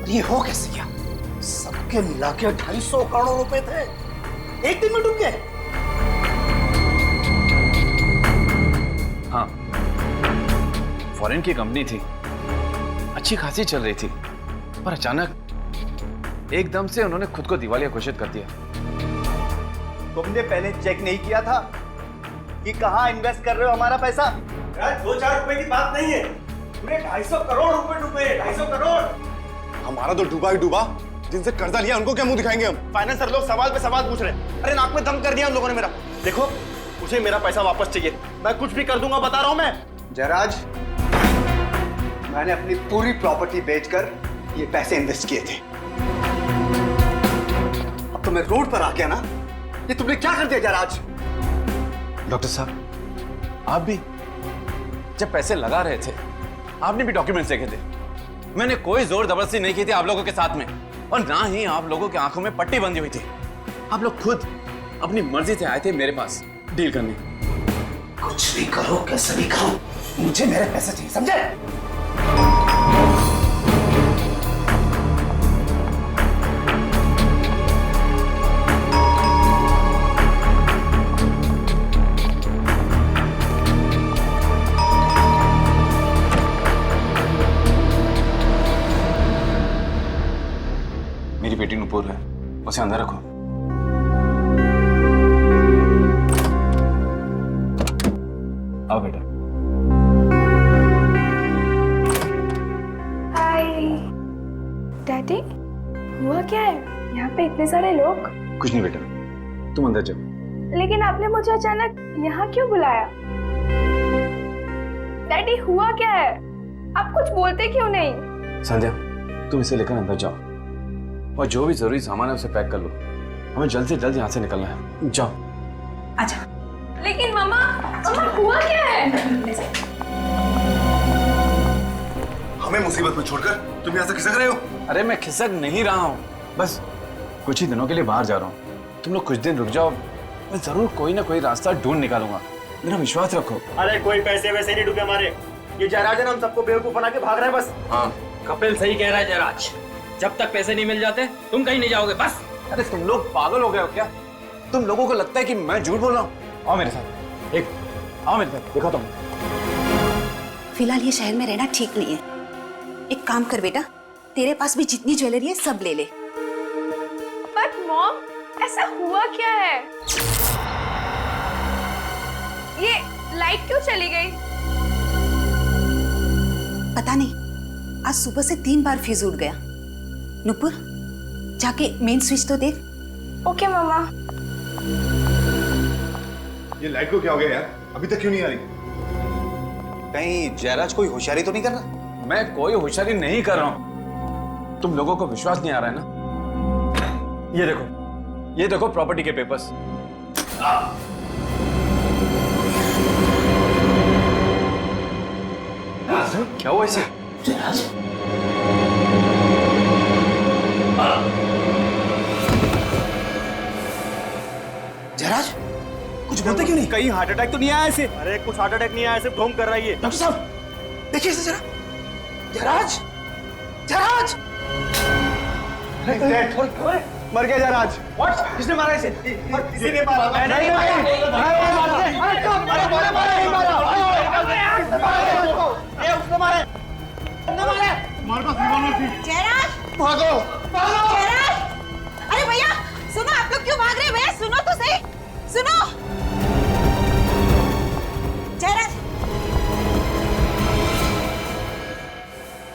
और ये हो कैसे गया? सबके मिला के 250 करोड़ रुपए थे, एक दिन में डूब गए। हाँ, फॉरेन की कंपनी थी, अच्छी खासी चल रही थी, पर अचानक एकदम से उन्होंने खुद को दिवालिया घोषित कर दिया। तुमने पहले चेक नहीं किया था कि कहाँ इन्वेस्ट कर रहे हो हमारा पैसा? 2-4 रुपए की बात नहीं है, पूरे 250 करोड़ रुपए डूबे, 250 करोड़। हमारा तो डूबा ही डूबा, जिनसे कर्जा लिया उनको क्या मुंह दिखाएंगे हम? फाइनेंसर लोग सवाल पे सवाल पूछ रहे हैं। अरे नाक में दम कर दिया उन लोगों ने मेरा। देखो, मुझे मेरा पैसा वापस चाहिए, मैं कुछ भी कर दूंगा, बता रहा हूं मैं। जयराज, मैंने अपनी पूरी प्रॉपर्टी बेचकर ये पैसे इन्वेस्ट किए थे। अब तो मैं रोड पर आ गया ना, ये तुमने क्या कर दिया जयराज? डॉक्टर साहब, आप भी जब पैसे लगा रहे थे, आपने भी डॉक्यूमेंट्स देखे थे। मैंने कोई जोर जबरदस्ती नहीं की थी आप लोगों के साथ में, और ना ही आप लोगों की आंखों में पट्टी बंधी हुई थी। आप लोग खुद अपनी मर्जी से आए थे मेरे पास डील करने। कुछ भी करो, कैसे भी करो, मुझे मेरे पैसे चाहिए, समझे? मेरी बेटी नुपुर है, उसे अंदर रखो। आओ बेटा। हाय डैडी, हुआ क्या है यहाँ पे इतने सारे लोग? कुछ नहीं बेटा, तुम अंदर जाओ। लेकिन आपने मुझे अचानक यहाँ क्यों बुलाया? डैडी, हुआ क्या है? आप कुछ बोलते क्यों नहीं? संध्या, तुम इसे लेकर अंदर जाओ और जो भी जरूरी सामान है उसे पैक कर लो। हमें जल्द से जल्द यहाँ से निकलना है। जाओ। अच्छा। लेकिन मामा, हुआ क्या है? हमें मुसीबत में छोड़कर तुम यहाँ से खिसक रहे हो? अरे मैं खिसक नहीं रहा हूँ, बस कुछ ही दिनों के लिए बाहर जा रहा हूँ। तुम लोग कुछ दिन रुक जाओ, मैं जरूर कोई ना कोई रास्ता ढूंढ निकालूंगा, मेरा विश्वास रखो। अरे कोई पैसे वैसे नहीं डूबे हमारे, ये जयराज है ना, हम सबको बेवकूफ बना के भाग रहे हैं बस। हाँ, कपिल सही कह रहा है जयराज, जब तक पैसे नहीं मिल जाते तुम कहीं नहीं जाओगे बस। अरे तुम लोग पागल हो गए हो क्या? तुम लोगों को लगता है कि मैं झूठ बोल रहा हूँ? आओ मेरे साथ, आओ मेरे साथ, दिखाता हूँ। फिलहाल ये शहर में रहना ठीक नहीं है। एक काम कर बेटा, तेरे पास भी जितनी ज्वेलरी है सब ले ले। बट मॉम, ऐसा हुआ क्या है? ये लाइट क्यों चली गई? पता नहीं, आज सुबह से 3 बार फ्यूज उड़ गया। नुपुर, जाके मेन स्विच तो देख। ओके मामा। ये लाइट को क्या हो गया यार? अभी तक क्यों नहीं आ रही? कहीं जयराज कोई होशियारी तो नहीं कर रहा? मैं कोई होशियारी नहीं कर रहा हूँ, तुम लोगों को विश्वास नहीं आ रहा है ना? ये देखो प्रॉपर्टी के पेपर्स। क्या हुआ इसे? जयराज, कुछ बोलते क्यों नहीं? कहीं हार्ट अटैक तो नहीं आया ऐसे? अरे कुछ हार्ट अटैक नहीं आया, सिर्फ ढोंग कर रहा है ये। डॉक्टर साहब, देखिए इसे जरा। जयराज, जयराज! मर गया जयराज। व्हाट? किसने मारा इसे? किसी ने मारा? मैं नहीं जयराज, भागो! जयराज! अरे भैया सुनो, आप लोग क्यों भाग रहे हैं? भैया सुनो तो सही, सुनो। जयराज,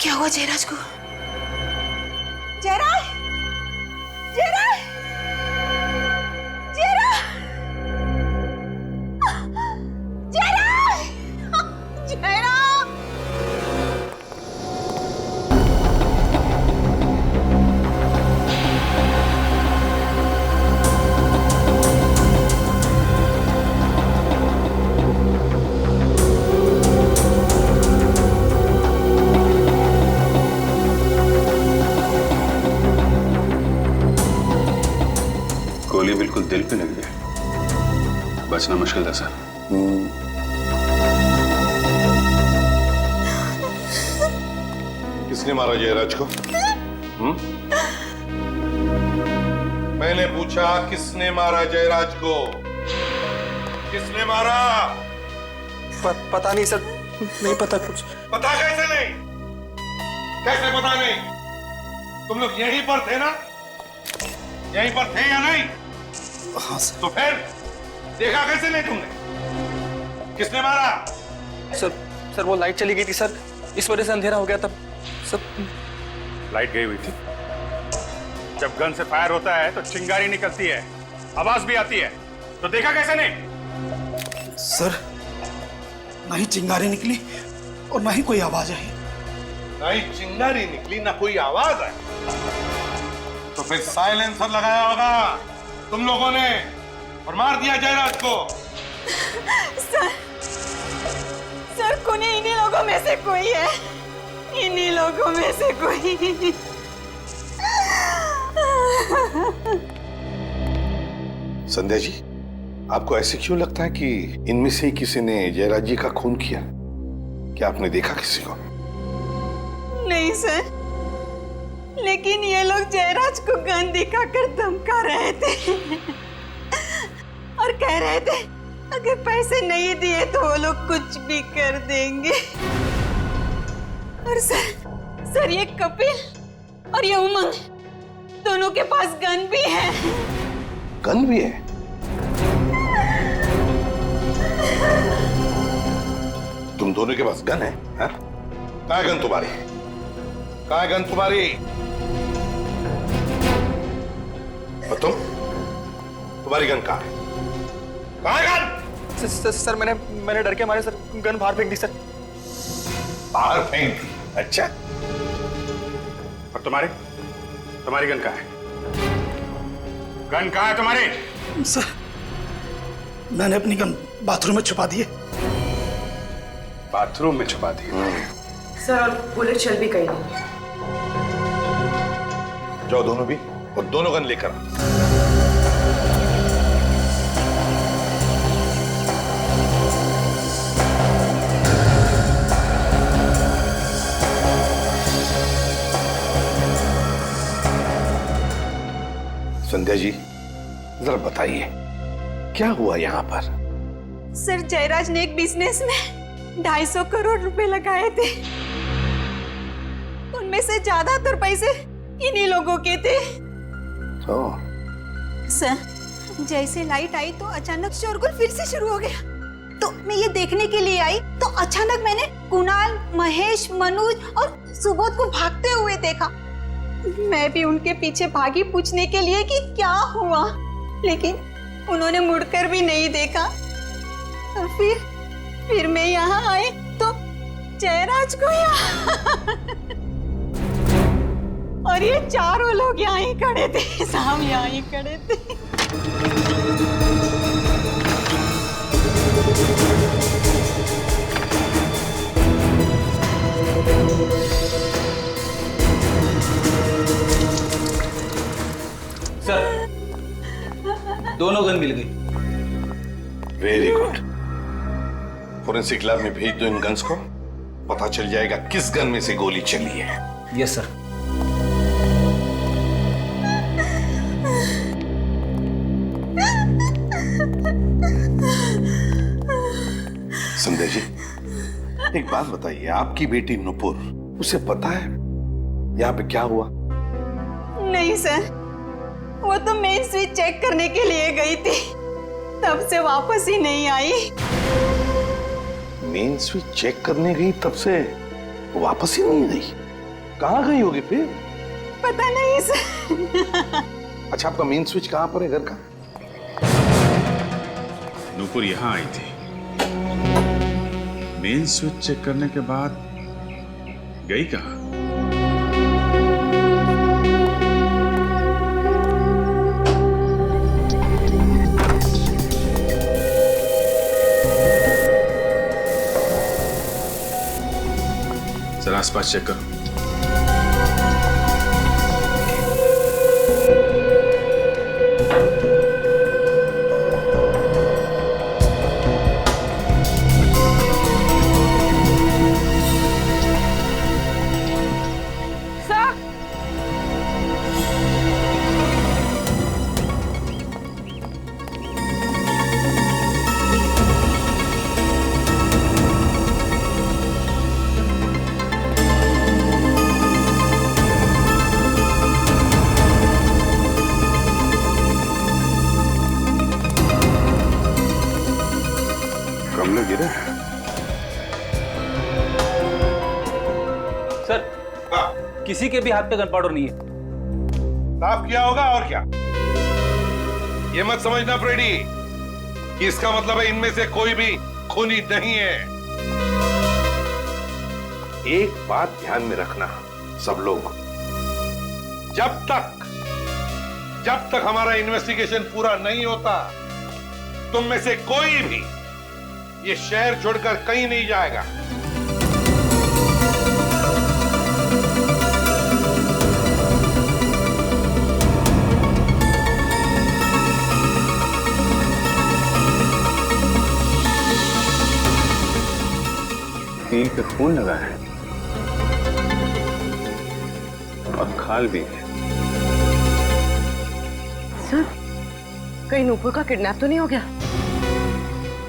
क्या हुआ जयराज को? जयराज, जयराज, जयराज, जयराज, जयराज! गोली बिल्कुल दिल पे लग गई, बचना मुश्किल था सर। किसने मारा जयराज को? मैंने पूछा किसने मारा जयराज को? किसने मारा? पता नहीं सर, नहीं पता कुछ। पता कैसे नहीं? कैसे पता नहीं? तुम लोग यहीं पर थे ना? यहीं पर थे या नहीं? हाँ सर। तो फिर देखा कैसे नहीं तुमने? किसने मारा? सर वो लाइट चली गई थी सर, इस वजह से अंधेरा हो गया तब सब। लाइट गई हुई थी। जब गन से फायर होता है तो चिंगारी निकलती है, आवाज भी आती है, तो देखा कैसे नहीं? सर ना ही चिंगारी निकली और ना ही कोई आवाज आई। ना ही चिंगारी निकली ना कोई आवाज आई, तो फिर साइलेंसर लगाया होगा तुम लोगों ने और मार दिया जयराज को। सर कोने इन्हीं लोगों में से कोई है, इन्हीं लोगों में से कोई। संध्या जी, आपको ऐसे क्यों लगता है कि इनमें से किसी ने जयराज जी का खून किया? क्या आपने देखा किसी को? नहीं सर, लेकिन ये लोग जयराज को गन दिखाकर धमका रहे थे और कह रहे थे अगर पैसे नहीं दिए तो वो लोग कुछ भी कर देंगे। और सर ये कपिल और ये उमंग दोनों के पास गन भी है। गन भी है? तुम दोनों के पास गन है? कहाँ है गन तुम्हारी? कहाँ है गन तुम्हारी? और तुम्हारी गन कहाँ है? कहाँ है गन? सर मैंने डर के मारे सर गन बाहर फेंक दी सर। बाहर फेंक दी? अच्छा। और तुम्हारी गन कहाँ है? गन कहाँ है तुम्हारी? सर मैंने अपनी गन बाथरूम में छुपा दी है। बाथरूम में छुपा दी? सर और बुलेट चल भी गई नहीं। जाओ दोनों भी, और दोनों गन लेकर आओ। संध्या जी जरा बताइए क्या हुआ यहाँ पर? सर जयराज ने एक बिजनेस में 250 करोड़ रुपए लगाए थे, उनमें से ज्यादातर पैसे इन्हीं लोगों के थे। सर जैसे लाइट आई तो अचानक शोरगुल फिर से शुरू हो गया, तो मैं ये देखने के लिए आई तो अचानक मैंने कुणाल, महेश, मनोज और सुबोध को भागते हुए देखा। मैं भी उनके पीछे भागी पूछने के लिए कि क्या हुआ, लेकिन उन्होंने मुड़कर भी नहीं देखा। और फिर मैं यहाँ आई तो जयराज को यहाँ और ये चारों लोग यहाँ ही खड़े थे, साहब यहाँ ही खड़े थे। सर दोनों गन मिल गई। Very good. फोरेंसिक लैब में भेज दो इन गन्स को, पता चल जाएगा किस गन में से गोली चली है। Yes sir. संध्या जी एक बात बताइए, आपकी बेटी नुपुर, उसे पता है यहाँ पे क्या हुआ? नहीं सर, वो तो मेन स्विच चेक करने के लिए गई थी, तब से वापस ही नहीं आई। मेन स्विच चेक करने गई तब से वापस ही नहीं आई? कहाँ गई होगी फिर? पता नहीं सर। अच्छा आपका मेन स्विच कहाँ पर है घर का? नूपुर यहाँ आई थी, मेन स्विच चेक करने के बाद गई कहाँ? जरा आसपास चेक करो। किसी के भी हाथ पे गन पाउडर नहीं है। साफ किया होगा और क्या। ये मत समझना फ्रेडी कि इसका मतलब है इनमें से कोई भी खूनी नहीं है। एक बात ध्यान में रखना सब लोग, जब तक हमारा इन्वेस्टिगेशन पूरा नहीं होता, तुम में से कोई भी ये शहर छोड़कर कहीं नहीं जाएगा। कील पे खून लगा है और खाल भी है। सर, कहीं नूपुर का किडनैप तो नहीं हो गया?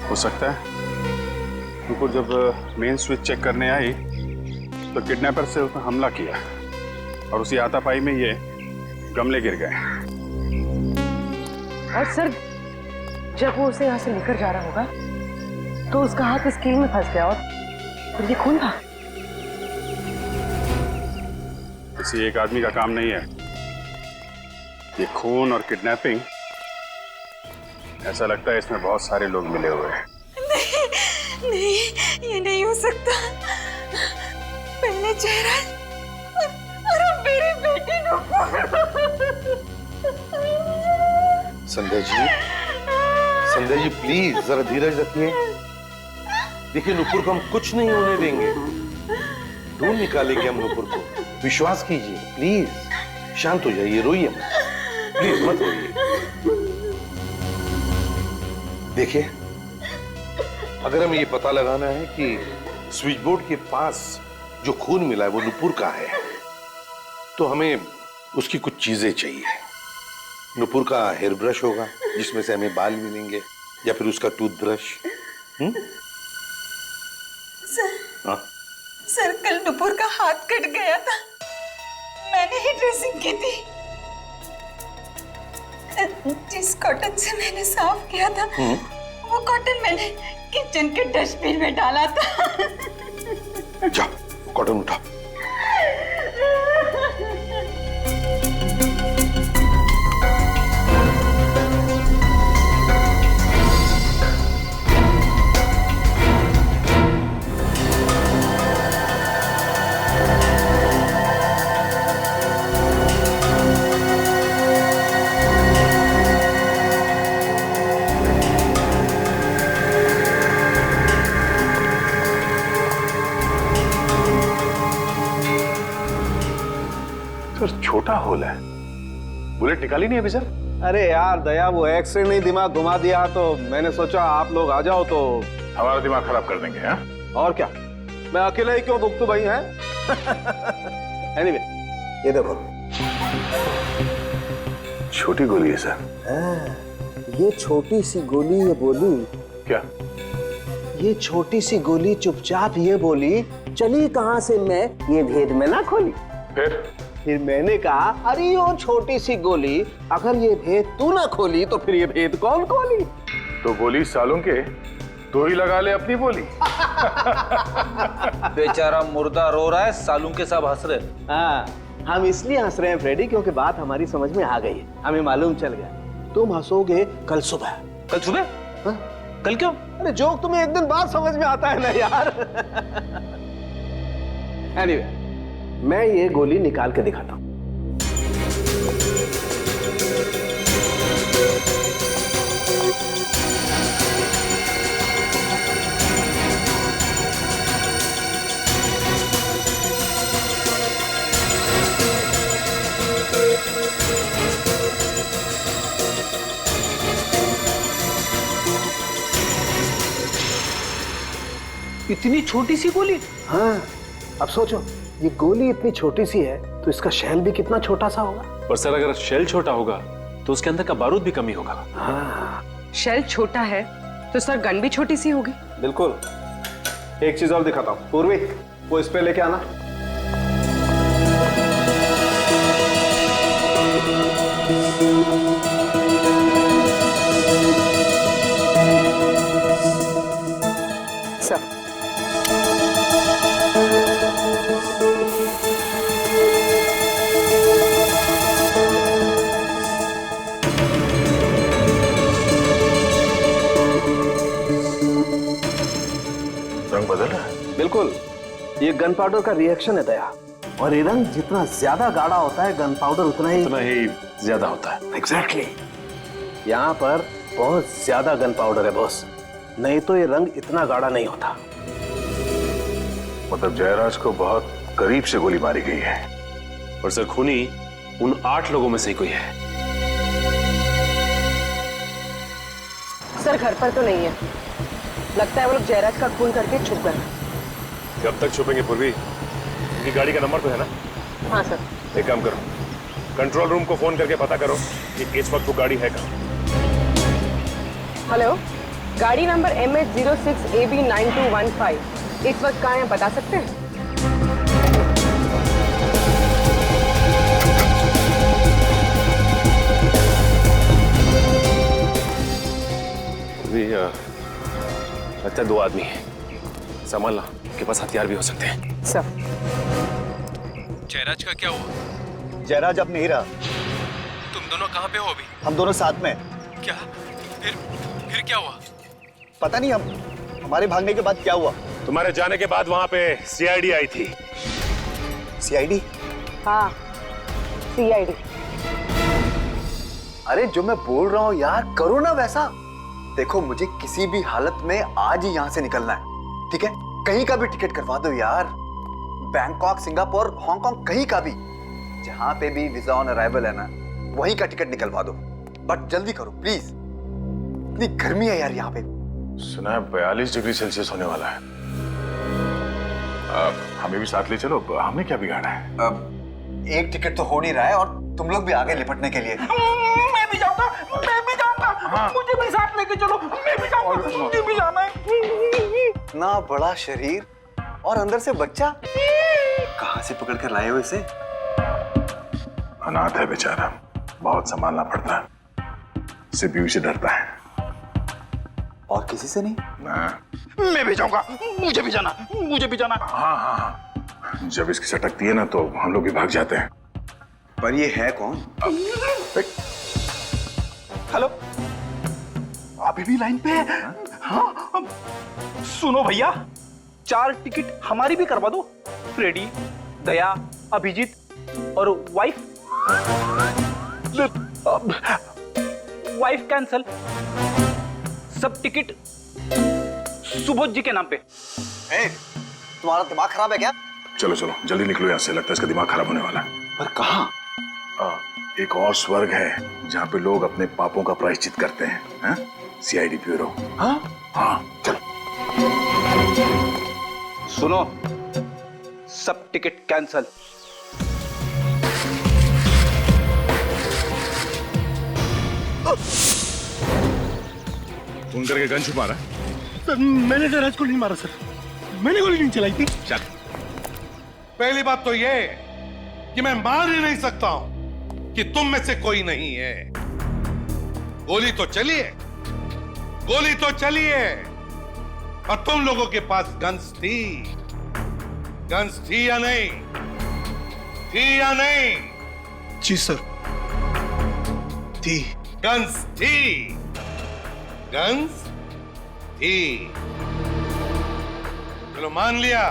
हो सकता है। नूपुर जब मेन स्विच चेक करने आई तो किडनैपर से उसने हमला किया और उसी हाथापाई में ये गमले गिर गए। और सर, जब वो उसे यहाँ से लेकर जा रहा होगा तो उसका हाथ इस कील में फंस गया और फिर ये खून था। किसी एक आदमी का काम नहीं है ये खून और किडनैपिंग। ऐसा लगता है इसमें बहुत सारे लोग मिले हुए हैं। नहीं, ये नहीं हो सकता। पहले चेहरा और अब मेरी बेटी संध्या जी प्लीज जरा धीरज रखिए। देखिए नुपुर को हम कुछ नहीं होने देंगे, ढूंढ निकालेंगे हम नुपुर को। विश्वास कीजिए, प्लीज शांत हो जाइए, रोइए मत, प्लीज मत रोइए। देखिए, अगर हमें ये पता लगाना है कि स्विच बोर्ड के पास जो खून मिला है वो नुपुर का है, तो हमें उसकी कुछ चीजें चाहिए। नुपुर का हेयर ब्रश होगा जिसमें से हमें बाल मिलेंगे, या फिर उसका टूथब्रश। सर, कल नुपुर का हाथ कट गया था, मैंने ही ड्रेसिंग की थी। जिस कॉटन से मैंने साफ किया था वो कॉटन मैंने किचन के डस्टबिन में डाला था। जाओ कॉटन उठाओ। छोटा होल है, बुलेट निकाली नहीं अभी सर? अरे यार दया, वो एक्सरे नहीं दिमाग घुमा दिया, तो मैंने सोचा आप लोग आ जाओ तो हमारा दिमाग खराब कर देंगे। हाँ? और क्या, मैं अकेला ही क्यों भुगतू भाई हैं? एनीवे, ये देखो छोटी गोली है सर। ये छोटी सी गोली ये बोली क्या? ये छोटी सी गोली चुपचाप ये बोली, चली कहां से मैं ये भेद में ना खोली। फिर मैंने कहा, अरे वो छोटी सी गोली, अगर ये भेद तू ना खोली तो फिर ये भेद कौन खोली? तो गोली सालों के तो ही लगा ले अपनी बोली। बेचारा मुर्दा रो रहा है, सालू के सब हंस रहे। हाँ, हम इसलिए हंस रहे हैं फ्रेडी क्योंकि बात हमारी समझ में आ गई है, हमें मालूम चल गया। तुम हंसोगे कल सुबह। कल सुबह? हाँ? कल क्यों? अरे जोक तुम्हें एक दिन बाद समझ में आता है ना यार। एनीवे, मैं ये गोली निकाल के दिखाता हूं। इतनी छोटी सी गोली? हाँ, अब सोचो, ये गोली इतनी छोटी सी है तो इसका शेल भी कितना छोटा सा होगा। पर सर अगर शेल छोटा होगा तो उसके अंदर का बारूद भी कम ही होगा। हाँ, शेल छोटा है तो सर गन भी छोटी सी होगी। बिल्कुल। एक चीज और दिखाता हूँ, पूर्वी वो इस पे लेके आना। ये गन पाउडर का रिएक्शन है दया, और ये रंग जितना ज्यादा गाढ़ा होता है गन पाउडर उतना ही ज्यादा होता है। एग्जैक्टली। यहाँ पर बहुत ज्यादा गन पाउडर है बॉस, नहीं तो ये रंग इतना गाढ़ा नहीं होता। मतलब जयराज को बहुत करीब से गोली मारी गई है। और सर खूनी उन 8 लोगों में से ही कोई है। सर घर पर तो नहीं है, लगता है वो लोग जयराज का खून करके छुप गए। कब तक छुपेंगे पूर्वी? उनकी गाड़ी का नंबर तो है ना? हाँ सर। एक काम करो, कंट्रोल रूम को फोन करके पता करो कि इस वक्त वो गाड़ी है कहाँ। हेलो, गाड़ी नंबर MH06AB9215 इस वक्त कहाँ है बता सकते हैं? लगता है 2 आदमी हैं। संभालना, के पास हथियार भी हो सकते हैं। सर। जयराज का क्या हुआ? जयराज अब नहीं रहा। तुम दोनों कहाँ पे हो अभी? हम दोनों साथ में। क्या? फिर क्या हुआ? पता नहीं, हमारे भागने के बाद क्या हुआ। तुम्हारे जाने के बाद वहां पे सीआईडी आई थी। सीआईडी? हाँ, सीआईडी। अरे जो मैं बोल रहा हूँ यार, करो ना वैसा। देखो मुझे किसी भी हालत में आज ही यहाँ से निकलना है, ठीक है? कहीं का भी टिकट करवा दो यार, बैंकॉक, सिंगापुर, हांगकांग, कहीं का भी, जहां पे भी वीजा ऑन अराइवल है ना, वहीं का टिकट निकलवा दो। बट जल्दी करो प्लीज, इतनी गर्मी है यार यहाँ पे। सुना है 42 डिग्री सेल्सियस होने वाला है। हमें भी साथ ले चलो, हमने क्या बिगाड़ा है? अब एक टिकट तो हो नहीं रहा है और तुम लोग भी आगे लिपटने के लिए। मैं भी जाऊंगा, मुझे भी साथ लेके चलो, मैं भी जाऊंगा, मुझे भी जाना है। इतना बड़ा शरीर और अंदर से बच्चा, कहाँ से पकड़ कर लाए हो इसे? अनाथ है बेचारा, बहुत संभालना पड़ता है, सिर्फ बीवी से डरता है। और किसी से नहीं? मैं भी जाऊंगा, मुझे भी जाना, मुझे भी जाना। हाँ, जब इसकी सटकती है ना तो हम लोग भी भाग जाते हैं। पर ये है कौन? हेलो, अभी भी लाइन पे है? हाँ, सुनो भैया, 4 टिकट हमारी भी करवा दो। फ्रेडी, दया, अभिजीत और वाइफ। वाइफ कैंसल, सब टिकट सुबोध जी के नाम पे। तुम्हारा दिमाग खराब है क्या? चलो चलो जल्दी निकलो यहाँ से, लगता है इसका दिमाग खराब होने वाला है। पर कहाँ? एक और स्वर्ग है जहाँ पे लोग अपने पापों का प्रायश्चित करते हैं। CID bureau. हाँ चलो। सुनो, सब टिकट कैंसल। फोन करके गन छुपा रहा है? सर मैंने जयराज को नहीं मारा सर, मैंने गोली नहीं चलाई थी। चल, पहली बात तो ये कि मैं मान ही नहीं सकता हूं कि तुम में से कोई नहीं है। गोली तो चली है, गोली तो चली है, और तुम लोगों के पास गन्स थी। गन्स थी या नहीं? थी या नहीं? जी सर, थी। गन्स थी, गन्स थी। चलो मान लिया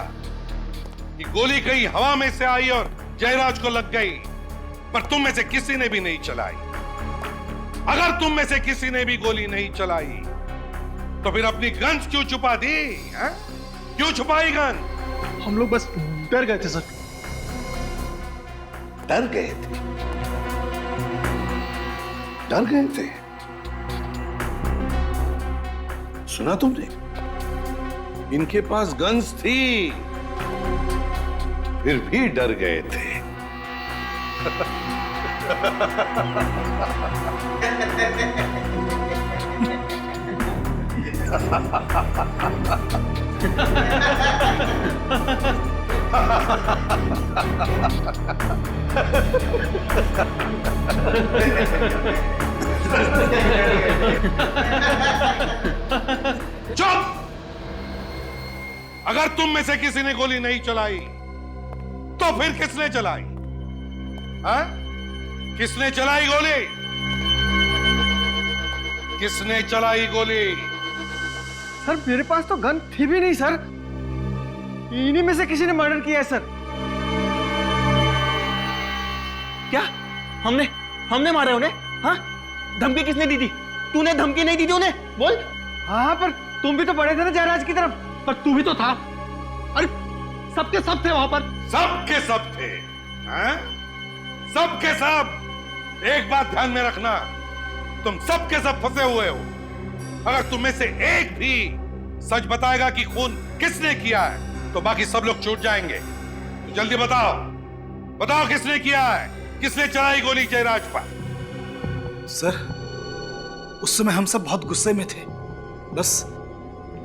कि गोली कहीं हवा में से आई और जयराज को लग गई, पर तुम में से किसी ने भी नहीं चलाई। अगर तुम में से किसी ने भी गोली नहीं चलाई तो फिर अपनी गन्स क्यों छुपा दी? क्यों छुपाई गन? हम लोग बस डर गए थे सर। डर गए थे? डर गए थे? सुना तुमने? इनके पास गन्स थी, फिर भी डर गए थे। चुप! अगर तुम में से किसी ने गोली नहीं चलाई तो फिर किसने चलाई? हाँ? किसने चलाई गोली? किसने चलाई गोली? सर मेरे पास तो गन थी भी नहीं सर। इन्हीं में से किसी ने मर्डर किया है सर। क्या हमने हमने मारा उन्हें? हाँ, धमकी किसने दी थी? तूने धमकी नहीं दी थी उन्हें? बोल। हाँ, पर तुम भी तो पड़े थे ना जयराज की तरफ, पर तू भी तो था। अरे सबके सब थे वहां पर। सबके सब थे, हैं? सबके सब। एक बात ध्यान में रखना, तुम सबके सब फंसे हुए हो। अगर तुम में से एक भी सच बताएगा कि खून किसने किया है तो बाकी सब लोग छूट जाएंगे। तो जल्दी बताओ, बताओ किसने किया है, किसने चलाई गोली जयराज पर? सर, उस समय हम सब बहुत गुस्से में थे, बस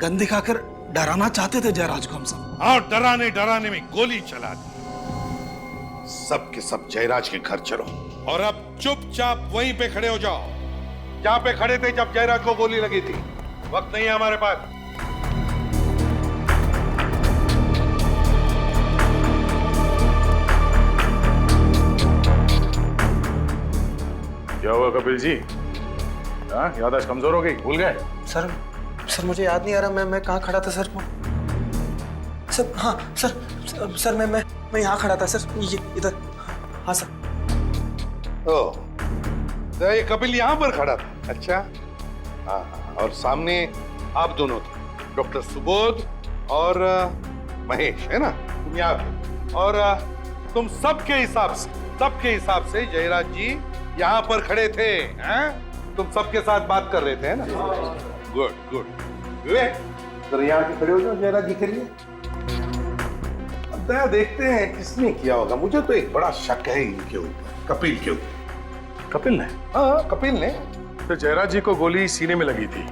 गन दिखाकर डराना चाहते थे जयराज को हम सब। और डराने डराने में गोली चला दी। सबके सब जयराज के घर चलो और अब चुपचाप वहीं पे खड़े हो जाओ जहां पे खड़े थे जब जयराज को गोली लगी थी। वक्त नहीं है हमारे पास। क्या हुआ कपिल जी? हाँ, याददाश्त कमजोर हो गई, भूल गए? सर मुझे याद नहीं आ रहा मैं कहाँ खड़ा था सर। सर हाँ सर मैं यहाँ खड़ा था सर, ये इधर। हाँ सर। ओ, तो ये कपिल यहाँ पर खड़ा था? अच्छा। हाँ, और सामने आप दोनों थे, डॉक्टर सुबोध और महेश, है ना? तुम यहाँ थे और तुम सबके हिसाब से जयराज जी यहाँ पर खड़े थे, हैं? तुम सबके साथ बात कर रहे थे, है ना? Good good. तो यहाँ के खड़े हो जाओ जयराज जी के लिए। अब दया देखते हैं किसने किया होगा। मुझे तो एक बड़ा शक है इनके ऊपर, कपिल के ऊपर। कपिल ने? हाँ, कपिल ने। तो जयराज जी को गोली सीने में लगी थी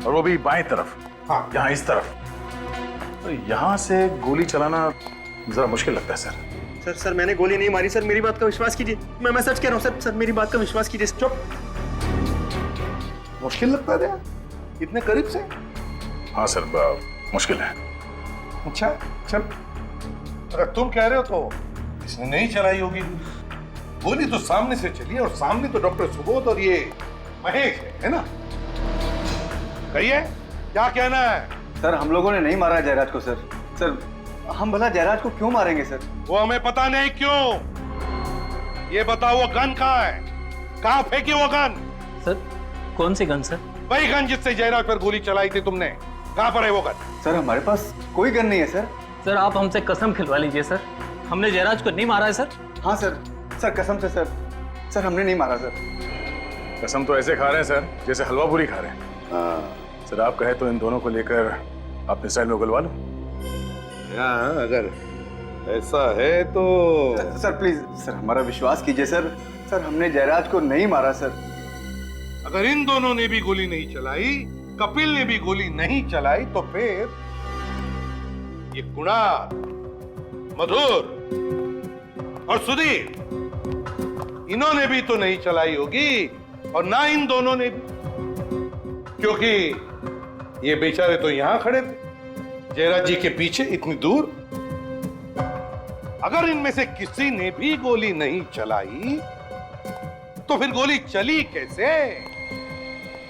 और वो भी बाएं तरफ। हाँ, यहाँ इस तरफ। तो यहाँ से गोली चलाना जरा मुश्किल लगता है सर। सर मैंने गोली नहीं मारी सर, मेरी बात का विश्वास कीजिए। मैं सच कह रहा हूँ सर, मेरी बात का विश्वास कीजिए। चुप। मुश्किल लगता है दया? इतने करीब से? हाँ सर, मुश्किल है। अच्छा चल, अगर तुम कह रहे हो तो इसने नहीं चलाई होगी गोली। तो सामने से चली और सामने तो डॉक्टर सुबोध और ये महेश है ना? कहिए क्या कहना है? सर, हम लोगों ने नहीं मारा जयराज को सर। सर, हम भला जयराज को क्यों मारेंगे सर? वो हमें पता नहीं क्यों। ये बताओ वो गन कहाँ है? कहाँ फेंकी वो गन? सर कौन सी गन सर? वही गन जिससे जयराज पर गोली चलाई थी तुमने। कहाँ पर है वो गन? सर, हमारे पास कोई गन नहीं है सर। सर आप हमसे कसम खिलवा लीजिए सर, हमने जयराज को नहीं मारा है सर। हाँ सर, कसम से सर। सर, हमने नहीं मारा सर। कसम तो ऐसे खा रहे हैं सर जैसे हलवा पूरी खा रहे हैं। हाँ। सर आप कहे तो इन दोनों को लेकर अपने साइड में उगलवा लो। अगर ऐसा है तो सर प्लीज सर, हमारा विश्वास कीजिए सर। सर, हमने जयराज को नहीं मारा सर। अगर इन दोनों ने भी गोली नहीं चलाई, कपिल ने भी गोली नहीं चलाई, तो फिर ये कुणाल, मधुर और सुधीर, इन्होंने भी तो नहीं चलाई होगी और ना इन दोनों ने भी, क्योंकि ये बेचारे तो यहां खड़े थे जयराज जी के पीछे इतनी दूर। अगर इनमें से किसी ने भी गोली नहीं चलाई तो फिर गोली चली कैसे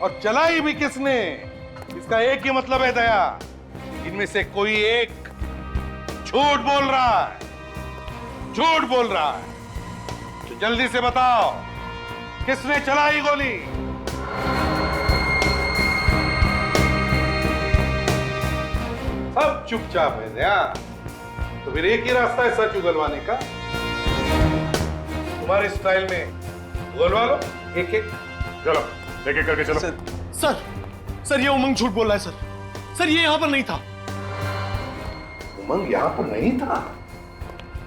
और चलाई भी किसने? इसका एक ही मतलब है दया, इनमें से कोई एक झूठ बोल रहा है, झूठ बोल रहा है। तो जल्दी से बताओ किसने चलाई गोली? सब चुपचाप है दया। तो फिर एक ही रास्ता है सच उगलवाने का। तुम्हारे स्टाइल में उगलवा लो एक एक। चलो एक एक करके चलो। सर ये उमंग झूठ बोल रहा है सर ये यहाँ पर नहीं था। उमंग यहाँ पर नहीं था?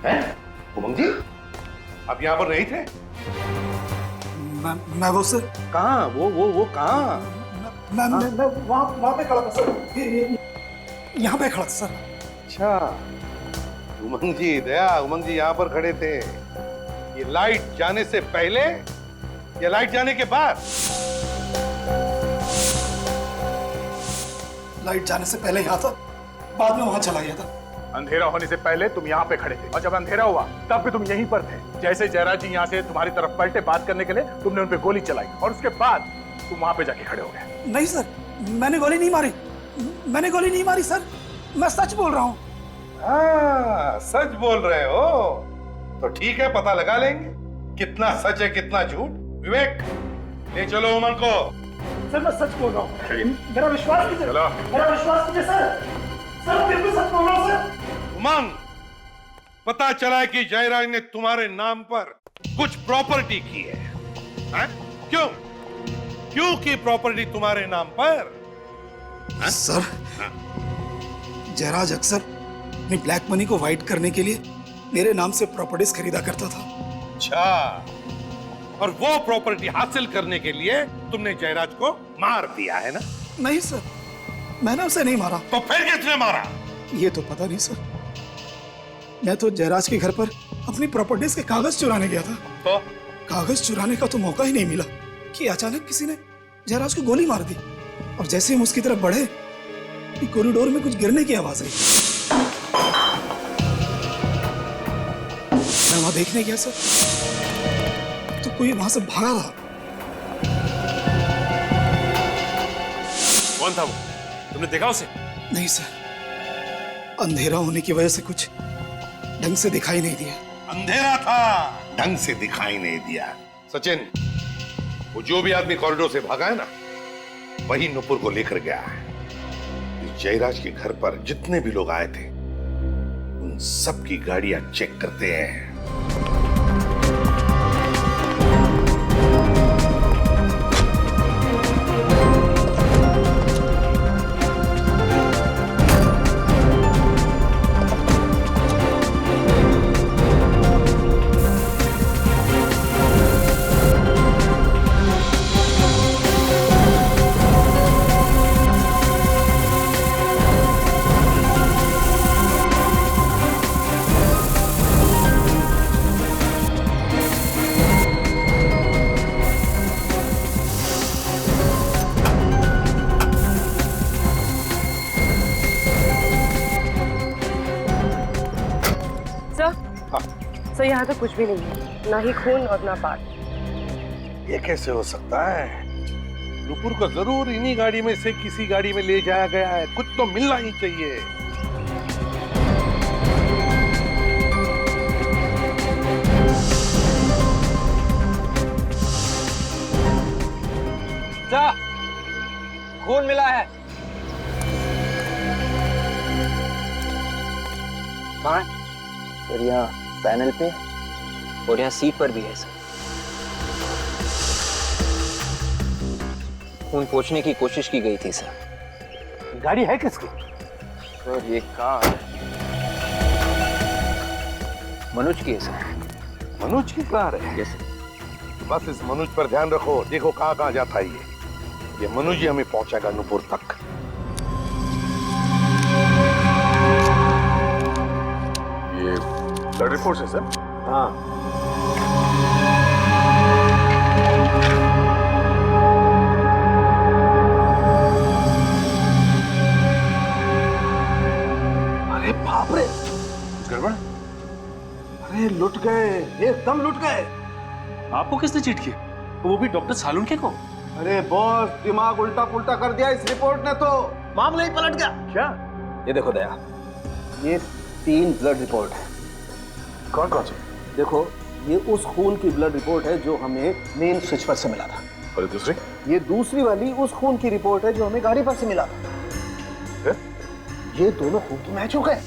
हैं? उमंग जी आप यहाँ पर नहीं थे? मैं वो सर। कहाँ? वो कहाँ? मैं वहाँ पे खड़ा था सर। यहाँ पे खड़ा था सर। अच्छा उमंग जी, दया उमंग जी यहाँ पर खड़े थे। ये लाइट जाने से पहले या लाइट जाने के बाद? लाइट जाने से पहले यहाँ था, बाद में वहाँ चला गया था। अंधेरा होने से पहले तुम यहाँ पे खड़े थे और जब अंधेरा हुआ तब भी तुम यहीं पर थे। जैसे जयराज जी यहाँ से तुम्हारी तरफ पलटे बात करने के लिए, तुमने उन पे गोली चलाई और उसके बाद तुम वहां पे जाके खड़े हो गए। नहीं सर, मैंने गोली नहीं मारी। मैंने गोली नहीं मारी सर, मैं सच बोल रहा हूँ। हाँ, सच बोल रहे हो तो ठीक है, पता लगा लेंगे कितना सच है कितना झूठ। विवेक, ले चलो उमंग को। सर मैं सच बोल रहा हूँ, मेरा विश्वास कीजिए, मेरा विश्वास कीजिए सर, सर बिल्कुल सच बोल रहा हूँ सर। उमंग, पता चला है कि जयराज ने तुम्हारे नाम पर कुछ प्रॉपर्टी की है, हैं? क्यों क्यों की प्रॉपर्टी तुम्हारे नाम पर? सर, जयराज अक्सर अपनी ब्लैक मनी को वाइट करने के लिए मेरे नाम से प्रॉपर्टीज खरीदा करता था। अच्छा, और वो प्रॉपर्टी हासिल करने के लिए तुमने जयराज को मार दिया है ना? नहीं सर, मैंने उसे नहीं मारा। तो फिर किसने मारा? ये तो पता नहीं सर, मैं तो जयराज के घर पर अपनी प्रॉपर्टीज के कागज चुराने गया था। तो कागज चुराने का तो मौका ही नहीं मिला कि अचानक किसी ने जयराज को गोली मार दी, और जैसे हम उसकी तरफ बढ़े कि कॉरिडोर में कुछ गिरने की आवाज आई। मैं वहां देखने गया सर, तो कोई वहां से भागा था। कौन था वो? तुमने देखा उसे? नहीं सर, अंधेरा होने की वजह से कुछ ढंग से दिखाई नहीं दिया। अंधेरा था, ढंग से दिखाई नहीं दिया। सचिन, वो जो भी आदमी कॉरिडोर से भागा है ना, वही नुपुर को लेकर गया है। इस जयराज के घर पर जितने भी लोग आए थे, उन सब की गाड़ियां चेक करते हैं। सर यहाँ तो कुछ भी नहीं है, ना ही खून और ना बात। ये कैसे हो सकता है? नुपुर को जरूर इन्हीं गाड़ी में से किसी गाड़ी में ले जाया गया है, कुछ तो मिलना ही चाहिए। जा, खून मिला है। कहाँ? सर यहाँ पैनल पे और यहाँ सीट पर भी है सर। खून पोंछने की कोशिश की गई थी सर। गाड़ी है किसकी? सर ये कार मनोज की है सर। मनोज की कार है? Yes sir. बस इस मनोज पर ध्यान रखो, देखो कहाँ कहाँ जाता है ये मनोज ही हमें पहुंचाएगा नुपुर तक। ये ब्लड रिपोर्ट है सर? हाँ। अरे बाप रे, गड़बड़? अरे लुट गए, एकदम लुट गए। आपको किसने चीट किया? वो भी डॉक्टर सालुंके को? अरे बॉस, दिमाग उल्टा पुल्टा कर दिया इस रिपोर्ट ने तो। मामला ही पलट गया। क्या? ये देखो दया, ये 3 ब्लड रिपोर्ट है। कौन कौन से? देखो, ये उस खून की ब्लड रिपोर्ट है जो हमें मेन स्विच पर से मिला था। और दूसरी? ये दूसरी वाली उस खून की रिपोर्ट है जो हमें गाड़ी पर से मिला था। फिर? ये दोनों खून तो मैच हो गए।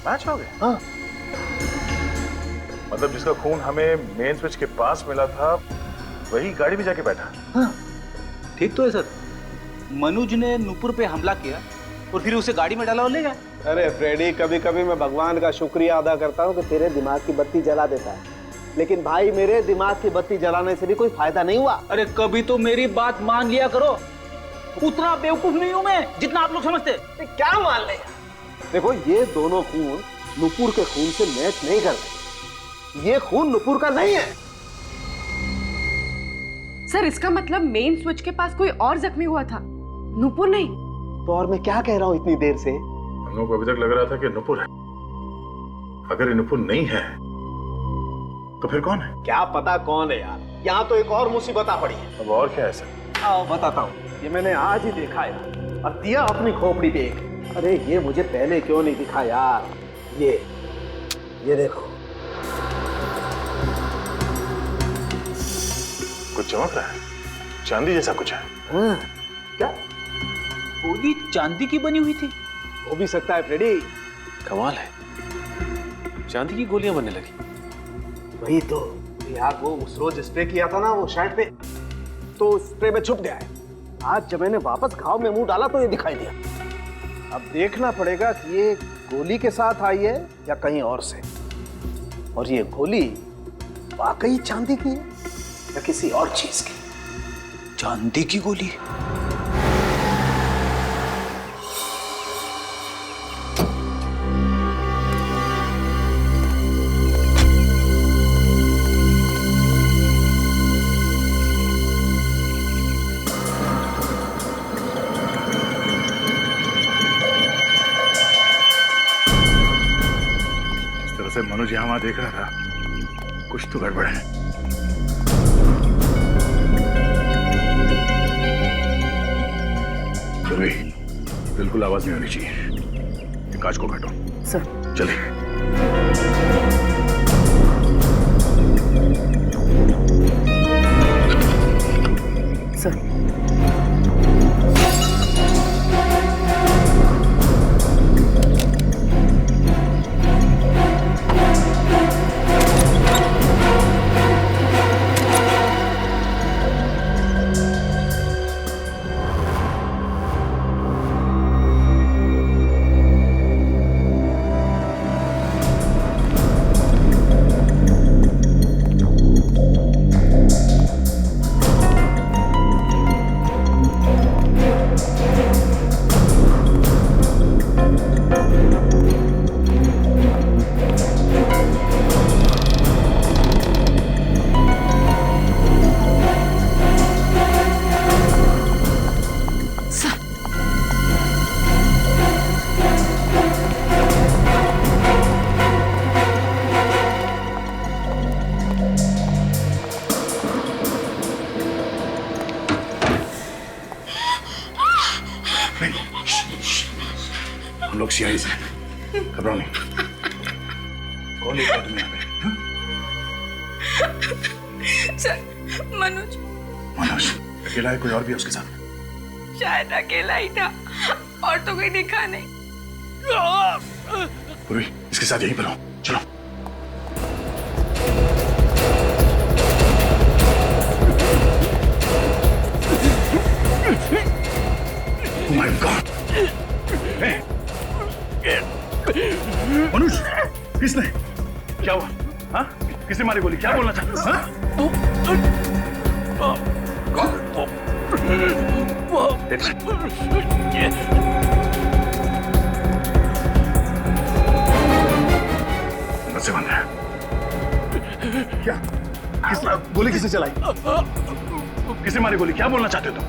मैच हो गए? हाँ। मतलब जिसका खून हमें मेन स्विच के पास मिला था, वही गाड़ी में जाके बैठा। हाँ। ठीक तो है सर। मनोज ने नुपुर पे हमला किया और फिर उसे गाड़ी में डाला और ले गया। अरे फ्रेडी, कभी कभी मैं भगवान का शुक्रिया अदा करता हूँ कि तेरे दिमाग की बत्ती जला देता है, लेकिन भाई मेरे दिमाग की बत्ती जलाने से भी कोई फायदा नहीं हुआ। अरे कभी तो मेरी बात मान लिया करो, उतना बेवकूफ नहीं हूं मैं जितना आप लोग समझते। क्या मान ले? देखो, ये दोनों खून नुपुर के खून से मैच नहीं करते। ये खून नुपुर का नहीं है। सर इसका मतलब मेन स्विच के पास कोई और जख्मी हुआ था, नुपुर नहीं। तो और मैं क्या कह रहा हूँ इतनी देर से? हम लोगों को अभी तक लग रहा था कि नुपुर है। अगर ये नुपुर नहीं है तो फिर कौन है? क्या पता कौन है यार। यहाँ तो एक और मुसीबत आ पड़ी है। अब और क्या है सर? आओ बताता हूँ। ये मैंने आज ही देखा यार, और दिया अपनी खोपड़ी पे एक अरे ये मुझे पहले क्यों नहीं दिखा यार? ये देखो। कुछ चमक रहा है, चांदी जैसा कुछ है। हाँ, क्या गोली चांदी की बनी हुई थी? हो भी सकता है फ्रेडी। कमाल है, चांदी की गोलियां बनने लगी। वही तो यार, वो उस रोज स्प्रे किया था ना वो शर्ट पे, तो स्प्रे में छुप गया है। आज जब मैंने वापस घाव में मुंह डाला तो ये दिखाई दिया। अब देखना पड़ेगा कि ये गोली के साथ आई है या कहीं और से, और ये गोली वाकई चांदी की है या किसी और चीज की। चांदी की गोली? से मनोज यहाँ वहां देख रहा था, कुछ तो गड़बड़ है। बिल्कुल आवाज नहीं होनी चाहिए। कांच को काटो। सर। चलिए। सर। हम लोग सीआई से, घबराओ नहीं। कौन लेकर तुम्हें यहाँ पे? सर, मनोज। मनोज अकेला है, कोई और भी है उसके साथ? शायद अकेला ही था, और तो कोई दिखा नहीं। पूर्वी, इसके साथ यहीं पर हो, चलो। Oh my God! Hey! मनुष्य, किसने? क्या हुआ? हाँ? किसने मारी गोली? क्या बोलना चाहते? हाँ? बंद है। क्या? किसने गोली किसने चलाई? किसने मारी गोली? क्या बोलना चाहते हो तुम?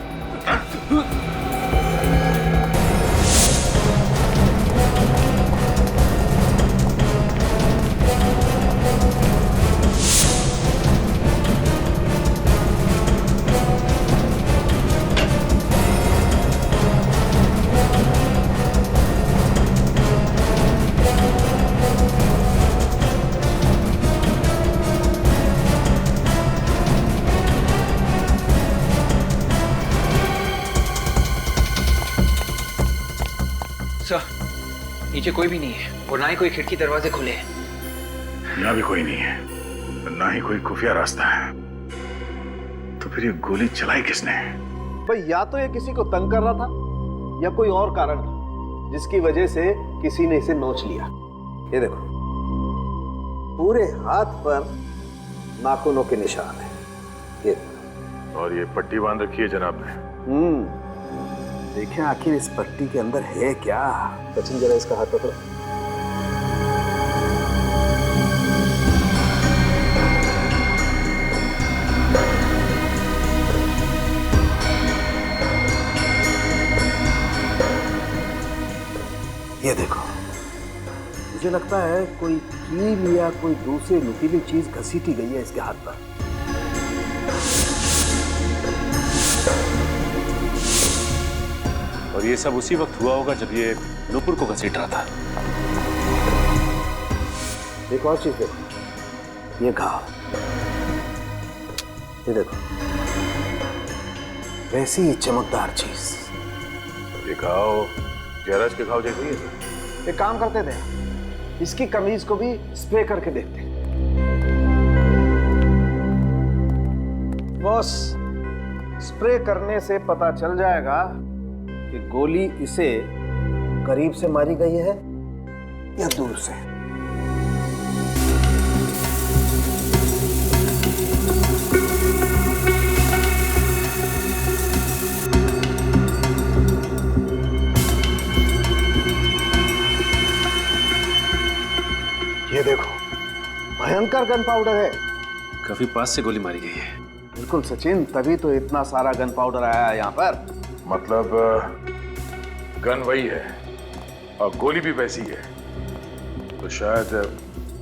सर, नीचे कोई भी नहीं है और ना ही कोई खिड़की दरवाजे खुले हैं। यहाँ भी कोई नहीं है, ना ही कोई खुफिया रास्ता है। तो फिर ये गोली चलाई किसने? भाई या तो ये किसी को तंग कर रहा था या कोई और कारण था जिसकी वजह से किसी ने इसे नोच लिया। ये देखो, पूरे हाथ पर नाखूनों के निशान है। ये और ये पट्टी बांध रखी है जनाब ने। देखें आखिर इस पट्टी के अंदर है क्या। सचिन जरा इसका हाथ पकड़ो। ये देखो, मुझे लगता है कोई कील या कोई दूसरी नुकीली चीज घसीटी गई है इसके हाथ पर। और ये सब उसी वक्त हुआ होगा जब ये नूपुर को घसीट रहा था। एक और चीज देखो, ये घाव, ये देखो, वैसी ही चमकदार चीज। ये घाव जयराज के घाव जैसे ही है। एक काम करते थे, इसकी कमीज को भी स्प्रे करके देखते। बॉस, स्प्रे करने से पता चल जाएगा कि गोली इसे करीब से मारी गई है या दूर से। ये देखो, भयंकर गन पाउडर है। काफी पास से गोली मारी गई है। बिल्कुल सचिन, तभी तो इतना सारा गन पाउडर आया है यहाँ पर। मतलब गन वही है और गोली भी वैसी है, तो शायद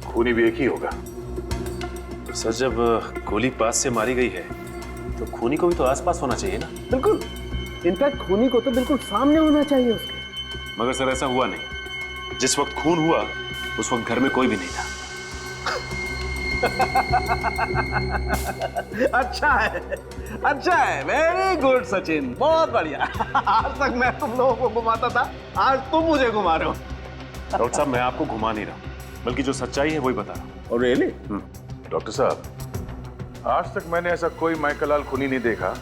खूनी भी एक ही होगा। सर, जब गोली पास से मारी गई है तो खूनी को भी तो आसपास होना चाहिए ना? बिल्कुल, इनफैक्ट खूनी को तो बिल्कुल सामने होना चाहिए उसके। मगर सर ऐसा हुआ नहीं। जिस वक्त खून हुआ उस वक्त घर में कोई भी नहीं था। अच्छा है, अच्छा है, वेरी गुड सचिन, बहुत बढ़िया। आज तक मैं तुम लोगों को घुमाता था, आज तुम मुझे घुमा रहे हो। डॉक्टर साहब, मैं आपको घुमा नहीं रहा, बल्कि जो सच्चाई है वही बता रहा हूँ। और रियली? डॉक्टर साहब, आज तक मैंने ऐसा कोई माइकलाल खूनी नहीं देखा